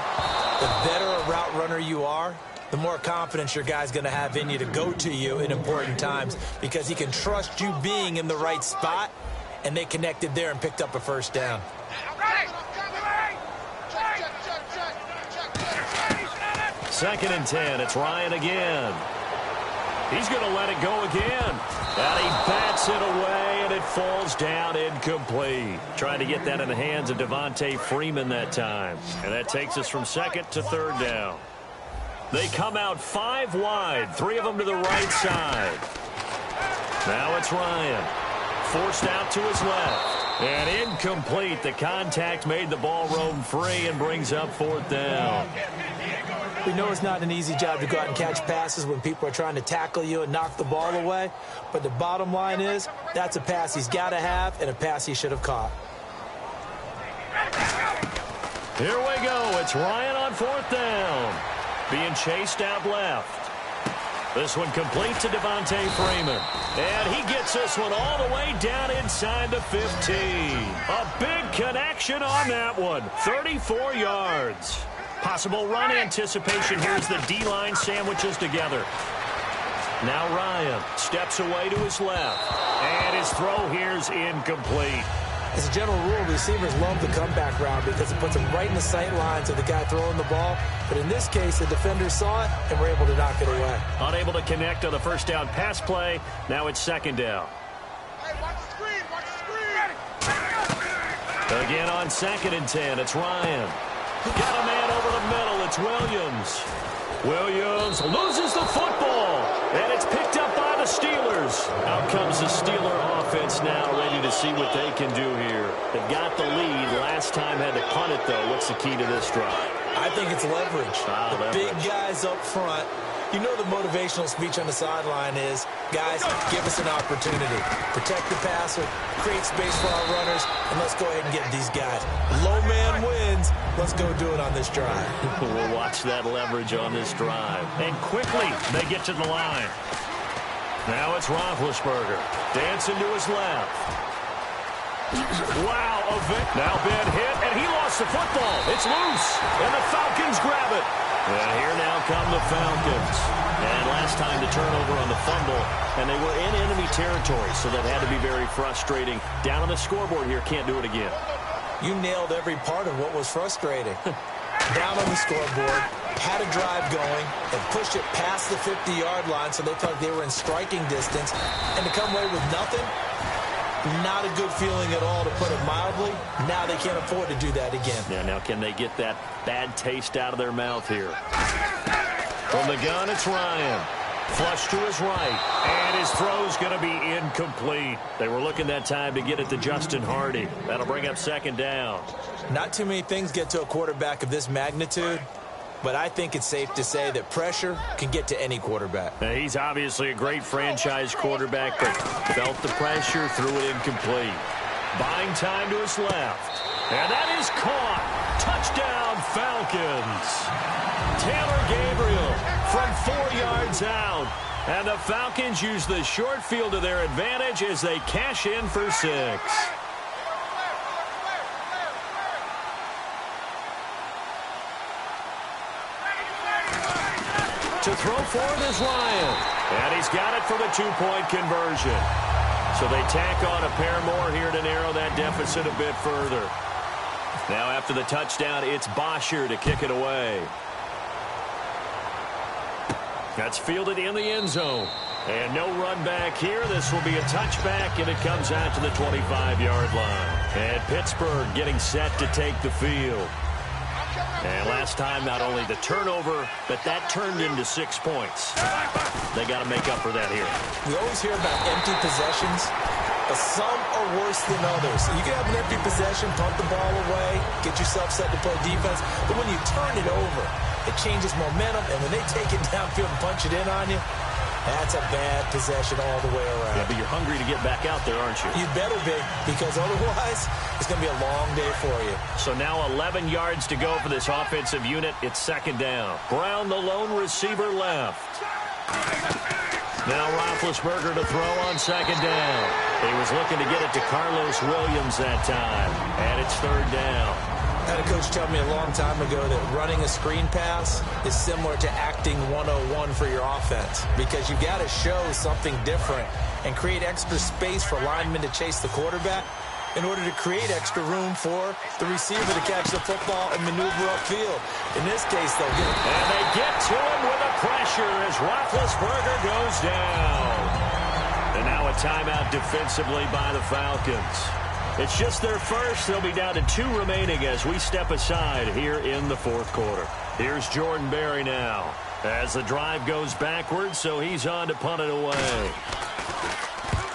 The better a route runner you are, the more confidence your guy's going to have in you to go to you in important times because he can trust you being in the right spot, and they connected there and picked up a 1st down. 2nd and 10. It's Ryan again. He's going to let it go again. And he bats it away, and it falls down incomplete. Trying to get that in the hands of Devontae Freeman that time. And that takes us from 2nd to 3rd down. They come out 5 wide, 3 of them to the right side. Now it's Ryan. Forced out to his left. And incomplete. The contact made the ball roam free and brings up 4th down. We know it's not an easy job to go out and catch passes when people are trying to tackle you and knock the ball away. But the bottom line is, that's a pass he's got to have and a pass he should have caught. Here we go. It's Ryan on 4th down. Being chased out left. This one complete to Devontae Freeman. And he gets this one all the way down inside the 15. A big connection on that one. 34 yards. Possible run anticipation. Here's the D-line sandwiches together. Now Ryan steps away to his left. And his throw here is incomplete. As a general rule, receivers love the comeback route because it puts them right in the sight lines of the guy throwing the ball. But in this case, the defender saw it and were able to knock it away. Unable to connect on the 1st down pass play. Now it's 2nd down. Hey, watch the screen, watch the screen. Again on 2nd and 10, it's Ryan. Got a man over the middle. It's Williams. Williams loses the football. And it's picked up by the Steelers. Out comes the Steeler offense now, ready to see what they can do here. They've got the lead. Last time had to punt it, though. What's the key to this drive? I think it's leverage. The big guys up front. You know the motivational speech on the sideline is, guys, give us an opportunity. Protect the passer, create space for our runners, and let's go ahead and get these guys. Low man wins. Let's go do it on this drive. We'll watch that leverage on this drive. And quickly, they get to the line. Now it's Roethlisberger. Dancing to his left. Wow, now Ben hit, and he lost the football. It's loose, and the Falcons grab it. And here now come the Falcons. And last time the turnover on the fumble, and they were in enemy territory, so that had to be very frustrating. Down on the scoreboard here, can't do it again. You nailed every part of what was frustrating. Down on the scoreboard, had a drive going, and pushed it past the 50-yard line so they felt they were in striking distance. And to come away with nothing, not a good feeling at all, to put it mildly. Now they can't afford to do that again. Yeah, now can they get that bad taste out of their mouth here? From the gun, it's Ryan. Flush to his right, and his throw's going to be incomplete. They were looking that time to get it to Justin Hardy. That'll bring up 2nd down. Not too many things get to a quarterback of this magnitude, but I think it's safe to say that pressure can get to any quarterback. Now, he's obviously a great franchise quarterback, but felt the pressure, threw it incomplete. Buying time to his left, and that is caught. Touchdown, Falcons. Taylor Gabriel from 4 yards out. And the Falcons use the short field to their advantage as they cash in for 6. To throw forward is Ryan. And he's got it for the 2-point conversion. So they tack on a pair more here to narrow that deficit a bit further. Now after the touchdown, it's Bosher to kick it away. That's fielded in the end zone. And no run back here. This will be a touchback, and it comes out to the 25-yard line. And Pittsburgh getting set to take the field. And last time, not only the turnover, but that turned into 6 points. They got to make up for that here. We always hear about empty possessions, but some are worse than others. You can have an empty possession, punt the ball away, get yourself set to play defense, but when you turn it over, it changes momentum, and when they take it downfield and punch it in on you, that's a bad possession all the way around. Yeah, but you're hungry to get back out there, aren't you? You better be, because otherwise, it's going to be a long day for you. So now 11 yards to go for this offensive unit. It's second down. Brown, the lone receiver, left. Now Roethlisberger to throw on second down. He was looking to get it to Carlos Williams that time. And it's third down. I had a coach tell me a long time ago that running a screen pass is similar to acting 101 for your offense, because you've got to show something different and create extra space for linemen to chase the quarterback in order to create extra room for the receiver to catch the football and maneuver upfield. In this case, they'll get it. And they get to him with the pressure as Roethlisberger goes down. And now a timeout defensively by the Falcons. It's just their first. They'll be down to 2 remaining as we step aside here in the fourth quarter. Here's Jordan Berry now as the drive goes backwards, so he's on to punt it away.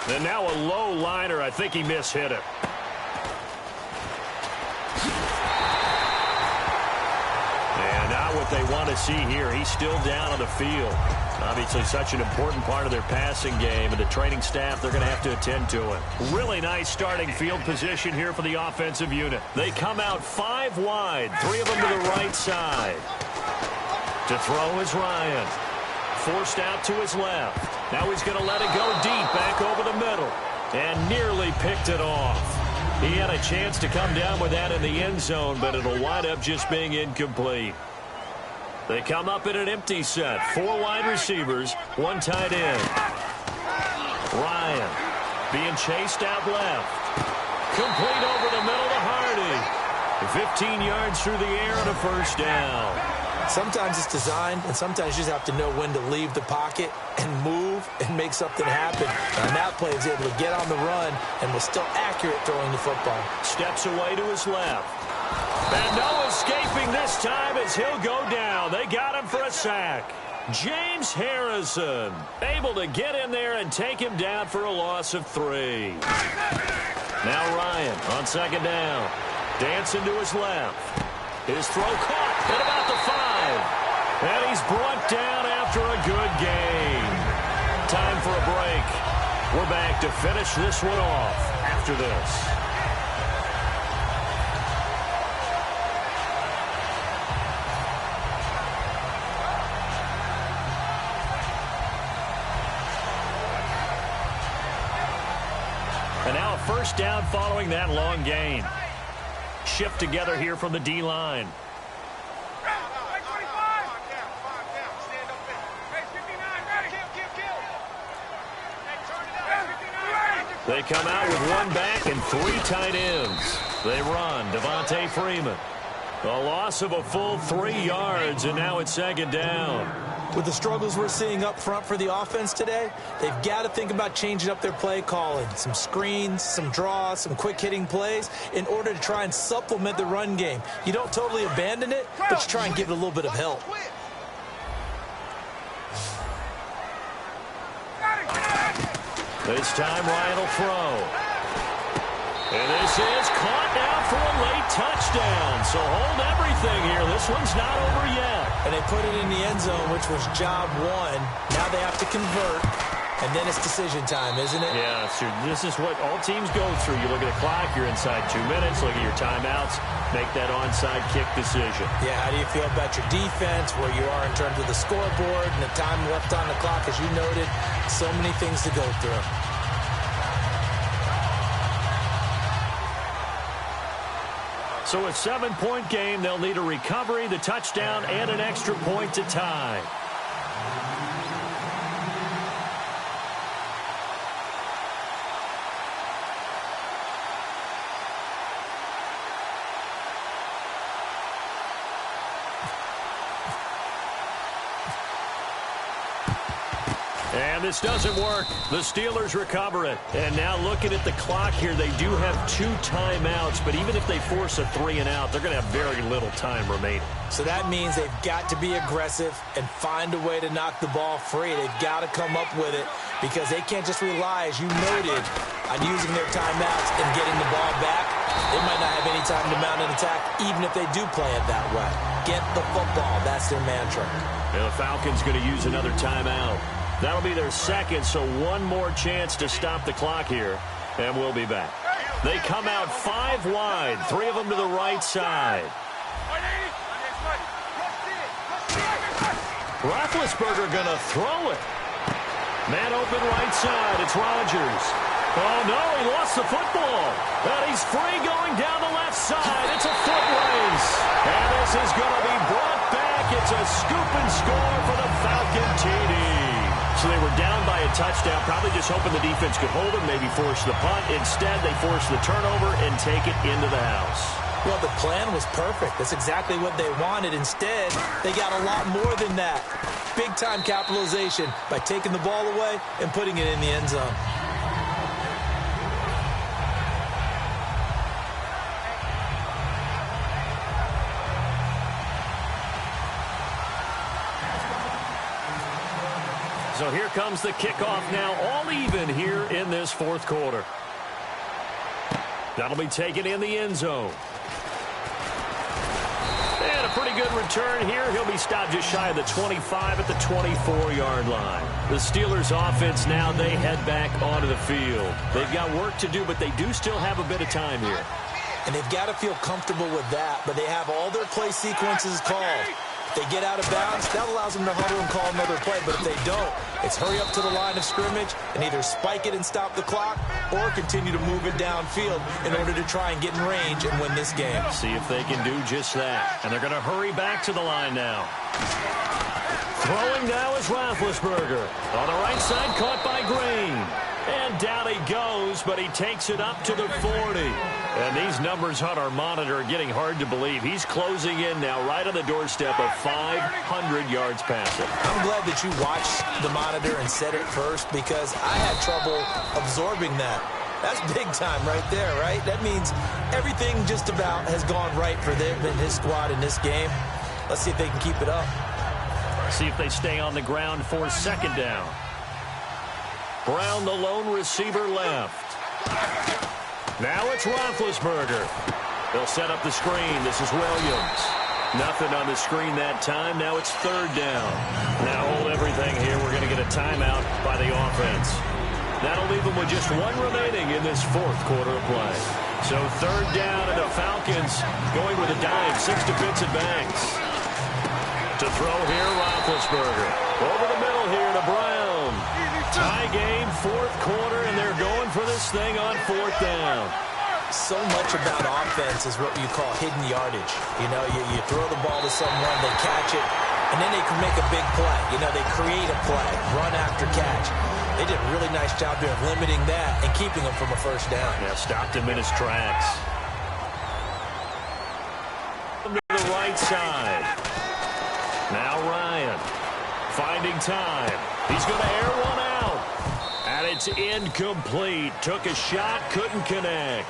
And now a low liner. I think he mishit it. And not what they want to see here. He's still down on the field. Obviously such an important part of their passing game, and the training staff, they're going to have to attend to it. Really nice starting field position here for the offensive unit. They come out 5 wide, 3 of them to the right side. To throw is Ryan. Forced out to his left. Now he's going to let it go deep back over the middle. And nearly picked it off. He had a chance to come down with that in the end zone, but it'll wind up just being incomplete. They come up in an empty set. 4 wide receivers, 1 tight end. Ryan being chased out left. Complete over the middle to Hardy. 15 yards through the air and a first down. Sometimes it's designed, and sometimes you just have to know when to leave the pocket and move and make something happen. On that play, he was able to get on the run and was still accurate throwing the football. Steps away to his left. And no escaping this time as he'll go down. They got him for a sack. James Harrison able to get in there and take him down for a loss of 3. Now Ryan on second down. Dancing to his left. His throw caught at about the 5. And he's brought down after a good gain. Time for a break. We're back to finish this one off after this. And now a first down following that long gain. Shift together here from the D-line. They come out with 1 back and 3 tight ends. They run. Devontae Freeman. A loss of a full 3 yards, and now it's second down. With the struggles we're seeing up front for the offense today, they've got to think about changing up their play calling. Some screens, some draws, some quick-hitting plays in order to try and supplement the run game. You don't totally abandon it, but you try and give it a little bit of help. This time Ryan will throw. And this is caught now for a late touchdown. So hold everything here. This one's not over yet. And they put it in the end zone, which was job 1. Now they have to convert. And then it's decision time, isn't it? Yeah, so this is what all teams go through. You look at the clock, you're inside 2 minutes, look at your timeouts, make that onside kick decision. Yeah, how do you feel about your defense, where you are in terms of the scoreboard and the time left on the clock, as you noted? So many things to go through. So a 7-point game, they'll need a recovery, the touchdown, and an extra point to tie. And this doesn't work. The Steelers recover it. And now looking at the clock here, they do have 2 timeouts. But even if they force a 3-and-out, they're going to have very little time remaining. So that means they've got to be aggressive and find a way to knock the ball free. They've got to come up with it because they can't just rely, as you noted, on using their timeouts and getting the ball back. They might not have any time to mount an attack, even if they do play it that way. Get the football. That's their mantra. And the Falcons going to use another timeout. That'll be their second, so one more chance to stop the clock here, and we'll be back. They come out 5 wide, 3 of them to the right side. Roethlisberger going to throw it. Man open right side. It's Rodgers. Oh, no, he lost the football. And he's free going down the left side. It's a foot race. And this is going to be brought back. It's a scoop and score for the Falcon TD. So they were down by a touchdown, probably just hoping the defense could hold them, maybe force the punt. Instead, they force the turnover and take it into the house. Well, the plan was perfect. That's exactly what they wanted. Instead, they got a lot more than that. Big-time capitalization by taking the ball away and putting it in the end zone. So here comes the kickoff now, all even here in this fourth quarter. That'll be taken in the end zone. And a pretty good return here. He'll be stopped just shy of the 25 at the 24-yard line. The Steelers offense now, they head back onto the field. They've got work to do, but they do still have a bit of time here. And they've got to feel comfortable with that, but they have all their play sequences called. If they get out of bounds, that allows them to huddle and call another play. But if they don't, it's hurry up to the line of scrimmage and either spike it and stop the clock or continue to move it downfield in order to try and get in range and win this game. See if they can do just that. And they're going to hurry back to the line now. Throwing now is Roethlisberger. On the right side, caught by Green. And down he goes, but he takes it up to the 40. And these numbers on our monitor are getting hard to believe. He's closing in now right on the doorstep of 500 yards passing. I'm glad that you watched the monitor and said it first because I had trouble absorbing that. That's big time right there, right? That means everything just about has gone right for them and his squad in this game. Let's see if they can keep it up. See if they stay on the ground for second down. Brown, the lone receiver, left. Now it's Roethlisberger. They'll set up the screen. This is Williams. Nothing on the screen that time. Now it's third down. Now hold everything here. We're going to get a timeout by the offense. That'll leave them with just one remaining in this fourth quarter of play. So third down, and the Falcons going with a dive. 6 defensive backs. To throw here, Roethlisberger. Over the middle here to Brown. Tie game, fourth quarter, and they're going for this thing on fourth down. So much about offense is what you call hidden yardage. You know, you throw the ball to someone, they catch it, and then they can make a big play. You know, they create a play, run after catch. They did a really nice job there of limiting that and keeping them from a first down. Yeah, stopped him in his tracks. To the right side. Now Ryan finding time. He's going to air one out. And it's incomplete. Took a shot, couldn't connect.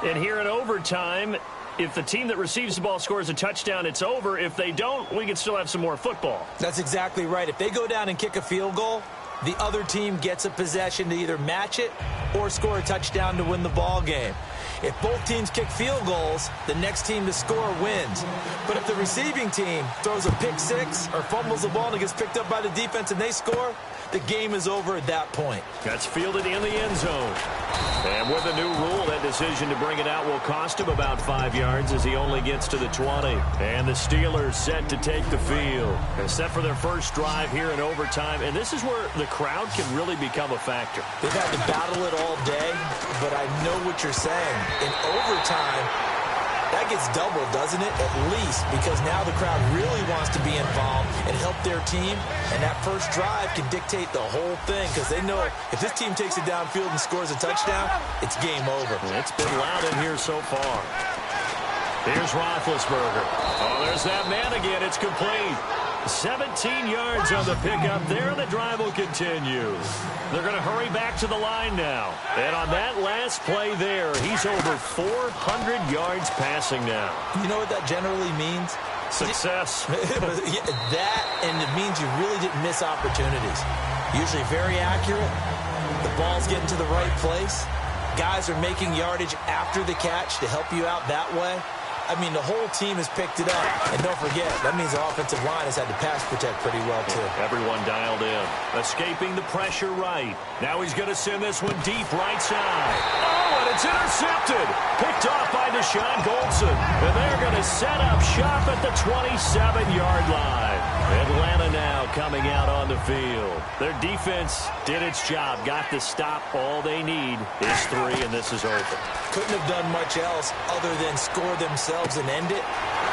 And here in overtime, if the team that receives the ball scores a touchdown, it's over. If they don't, we can still have some more football. That's exactly right. If they go down and kick a field goal, the other team gets a possession to either match it or score a touchdown to win the ball game. If both teams kick field goals, the next team to score wins. But if the receiving team throws a pick six or fumbles the ball and it gets picked up by the defense and they score, the game is over at that point. That's fielded in the end zone. And with a new rule, that decision to bring it out will cost him about 5 yards as he only gets to the 20. And the Steelers set to take the field. They're set for their first drive here in overtime. And this is where the crowd can really become a factor. They've had to battle it all day, but I know what you're saying. In overtime, that gets doubled, doesn't it? At least, because now the crowd really wants to be involved and help their team, and that first drive can dictate the whole thing because they know if this team takes it downfield and scores a touchdown, it's game over. It's been loud in here so far. Here's Roethlisberger. Oh, there's that man again. It's complete. 17 yards on the pickup there, and the drive will continue. They're going to hurry back to the line now. And on that last play there, he's over 400 yards passing now. You know what that generally means? Success. That, and it means you really didn't miss opportunities. Usually very accurate. The ball's getting to the right place. Guys are making yardage after the catch to help you out that way. I mean, the whole team has picked it up. And don't forget, that means the offensive line has had to pass protect pretty well, too. Everyone dialed in. Escaping the pressure right. Now he's going to send this one deep right side. Oh, and it's intercepted. Picked off by Deshaun Goldson. And they're going to set up shop at the 27-yard line. Atlanta now coming out on the field. Their defense did its job. Got the stop. All they need is 3, and this is over. Couldn't have done much else other than score themselves and end it.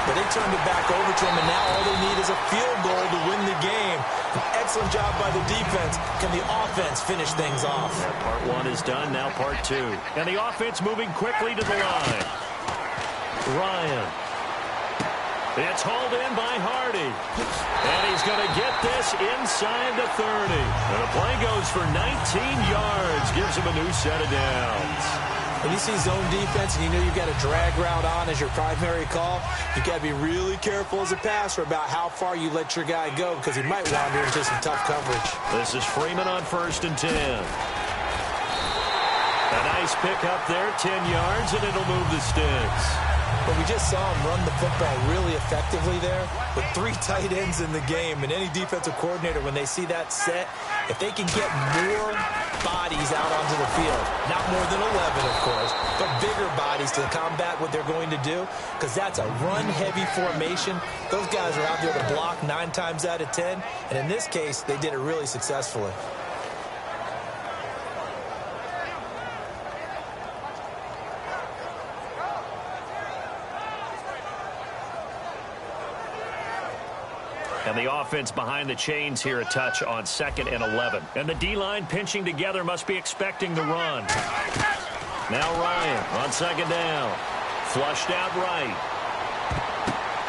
But they turned it back over to them, and now all they need is a field goal to win the game. An excellent job by the defense. Can the offense finish things off? Yeah, part 1 is done, now part 2. And the offense moving quickly to the line. Ryan. It's hauled in by Hardy. And he's going to get this inside the 30. And the play goes for 19 yards. Gives him a new set of downs. When you see zone defense and you know you've got a drag route on as your primary call, you've got to be really careful as a passer about how far you let your guy go because he might wander into some tough coverage. This is Freeman on 1st and 10. A nice pick up there, 10 yards, and it'll move the sticks. But we just saw him run the football really effectively there with 3 tight ends in the game. And any defensive coordinator, when they see that set, if they can get more bodies out onto the field, not more than 11, of course, but bigger bodies to combat what they're going to do, because that's a run-heavy formation. Those guys are out there to block 9 times out of 10. And in this case, they did it really successfully. And the offense behind the chains here a touch on 2nd and 11. And the D-line pinching together must be expecting the run. Now Ryan on 2nd down. Flushed out right.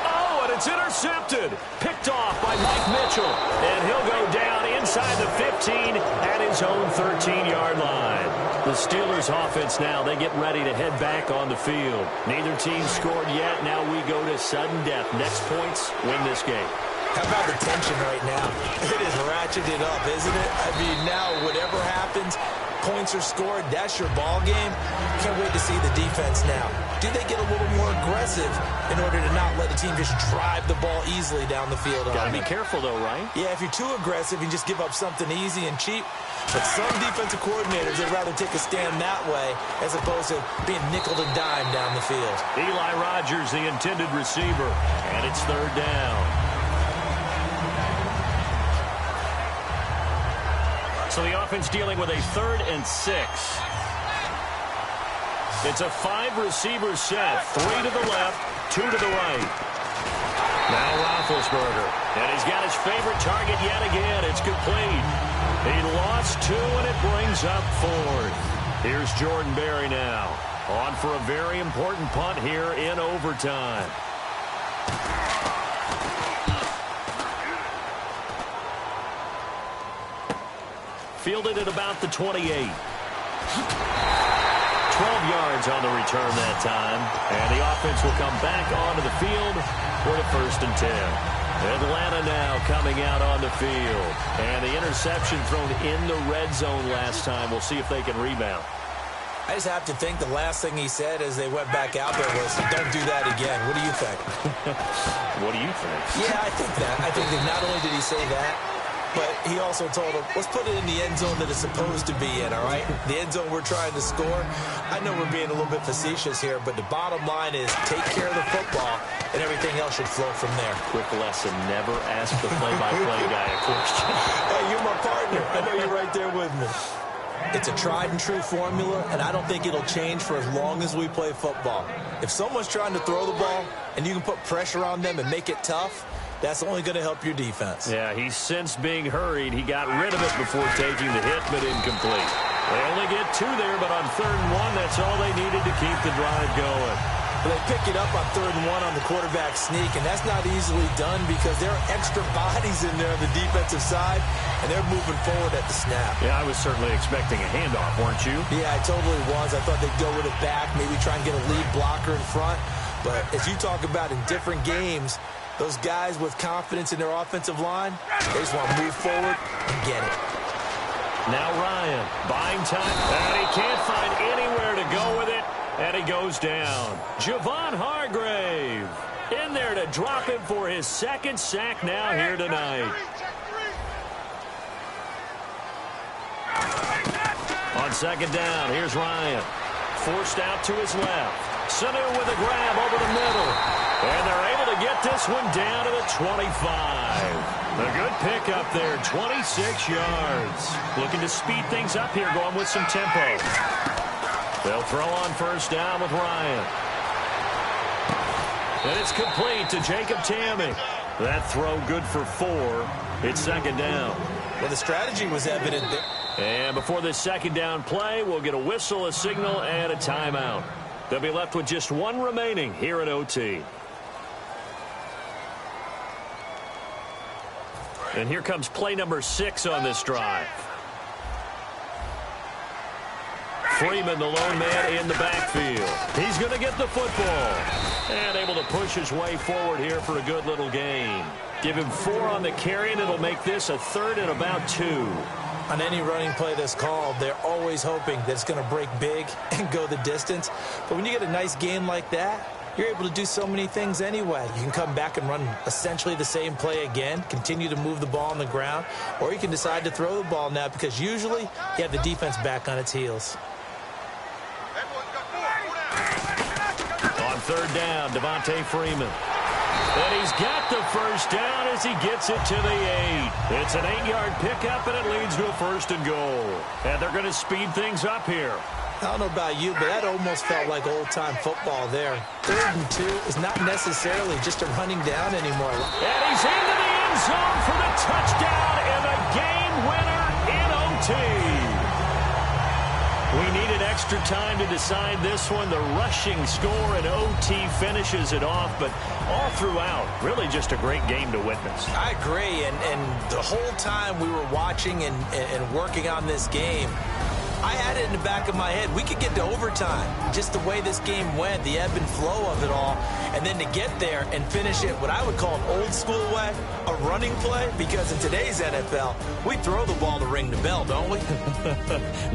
Oh, and it's intercepted. Picked off by Mike Mitchell. And he'll go down inside the 15 at his own 13-yard line. The Steelers offense now, they get ready to head back on the field. Neither team scored yet. Now we go to sudden death. Next points win this game. How about the tension right now? It is ratcheted up, isn't it? I mean, now whatever happens, points are scored, that's your ball game. Can't wait to see the defense now. Do they get a little more aggressive in order to not let the team just drive the ball easily down the field? Got to be careful, though, right? Yeah, if you're too aggressive, you just give up something easy and cheap. But some defensive coordinators, they'd rather take a stand that way as opposed to being nickel and dime down the field. Eli Rogers, the intended receiver, and it's 3rd down. So the offense dealing with a 3rd and 6. It's a 5-receiver set. 3 to the left, 2 to the right. Now Roethlisberger. And he's got his favorite target yet again. It's complete. He lost 2, and it brings up 4th. Here's Jordan Berry now. On for a very important punt here in overtime. Fielded at about the 28. 12 yards on the return that time. And the offense will come back onto the field for the 1st and 10. Atlanta now coming out on the field. And the interception thrown in the red zone last time. We'll see if they can rebound. I just have to think the last thing he said as they went back out there was, don't do that again. What do you think? What do you think? Yeah, I think that. I think that not only did he say that, but he also told them, let's put it in the end zone that it's supposed to be in, all right? The end zone we're trying to score. I know we're being a little bit facetious here, but the bottom line is take care of the football, and everything else should flow from there. Quick lesson, never ask the play-by-play guy a question. Hey, you're my partner. I know you're right there with me. It's a tried-and-true formula, and I don't think it'll change for as long as we play football. If someone's trying to throw the ball, and you can put pressure on them and make it tough, that's only going to help your defense. Yeah, he's since being hurried. He got rid of it before taking the hit, but incomplete. They only get 2 there, but on 3rd and 1, that's all they needed to keep the drive going. Well, they pick it up on 3rd and 1 on the quarterback sneak, and that's not easily done because there are extra bodies in there on the defensive side, and they're moving forward at the snap. Yeah, I was certainly expecting a handoff, weren't you? Yeah, I totally was. I thought they'd go with it back, maybe try and get a lead blocker in front. But as you talk about in different games, those guys with confidence in their offensive line, they just want to move forward and get it. Now Ryan, buying time, and he can't find anywhere to go with it, and he goes down. Javon Hargrave in there to drop him for his 2nd sack now here tonight. On 2nd down, here's Ryan. Forced out to his left. Sanu with a grab over the middle. And they're able to get this one down to the 25. A good pickup there, 26 yards. Looking to speed things up here, going with some tempo. They'll throw on 1st down with Ryan. And it's complete to Jacob Tamme. That throw good for 4. It's 2nd down. Well, the strategy was evident there. And before this 2nd down play, we'll get a whistle, a signal, and a timeout. They'll be left with just 1 remaining here at OT. And here comes play number 6 on this drive. Freeman, the lone man in the backfield. He's going to get the football. And able to push his way forward here for a good little gain. Give him 4 on the carry, and it'll make this a 3rd and about 2. On any running play that's called, they're always hoping that it's going to break big and go the distance. But when you get a nice game like that, you're able to do so many things anyway. You can come back and run essentially the same play again, continue to move the ball on the ground, or you can decide to throw the ball now because usually you have the defense back on its heels. On 3rd down, Devontae Freeman. And he's got the 1st down as he gets it to the 8. It's an 8-yard pickup, and it leads to a 1st and goal. And they're going to speed things up here. I don't know about you, but that almost felt like old-time football there. 3rd and 2 is not necessarily just a running down anymore. And he's into the end zone for the touchdown and the game winner in OT. We needed extra time to decide this one. The rushing score in OT finishes it off, but all throughout, really just a great game to witness. I agree, and the whole time we were watching and working on this game, I had it in the back of my head. We could get to overtime. Just the way this game went, the ebb and flow of it all. And then to get there and finish it what I would call an old school way, a running play. Because in today's NFL, we throw the ball to ring the bell, don't we?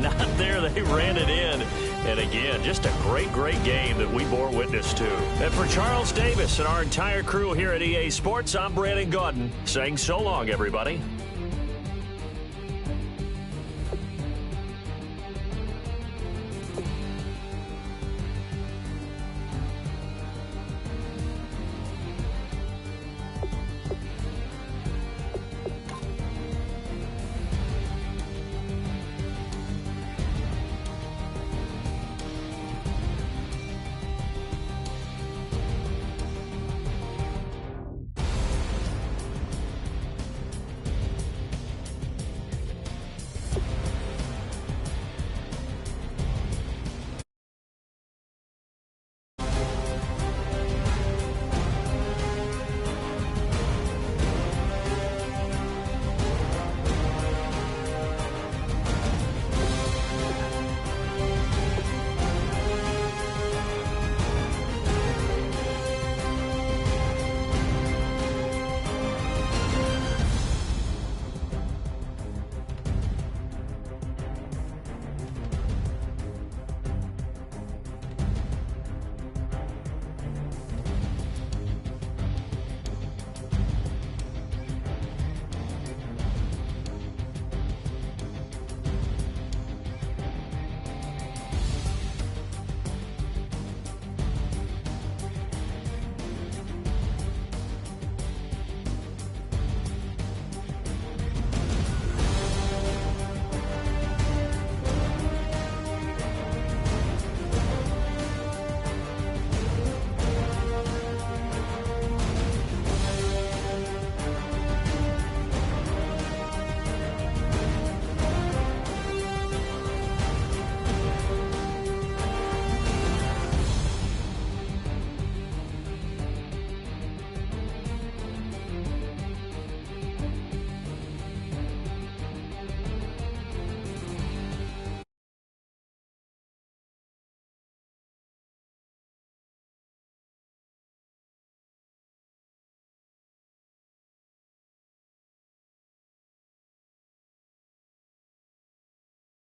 Not there. They ran it in. And again, just a great, great game that we bore witness to. And for Charles Davis and our entire crew here at EA Sports, I'm Brandon Gaudin saying so long, everybody.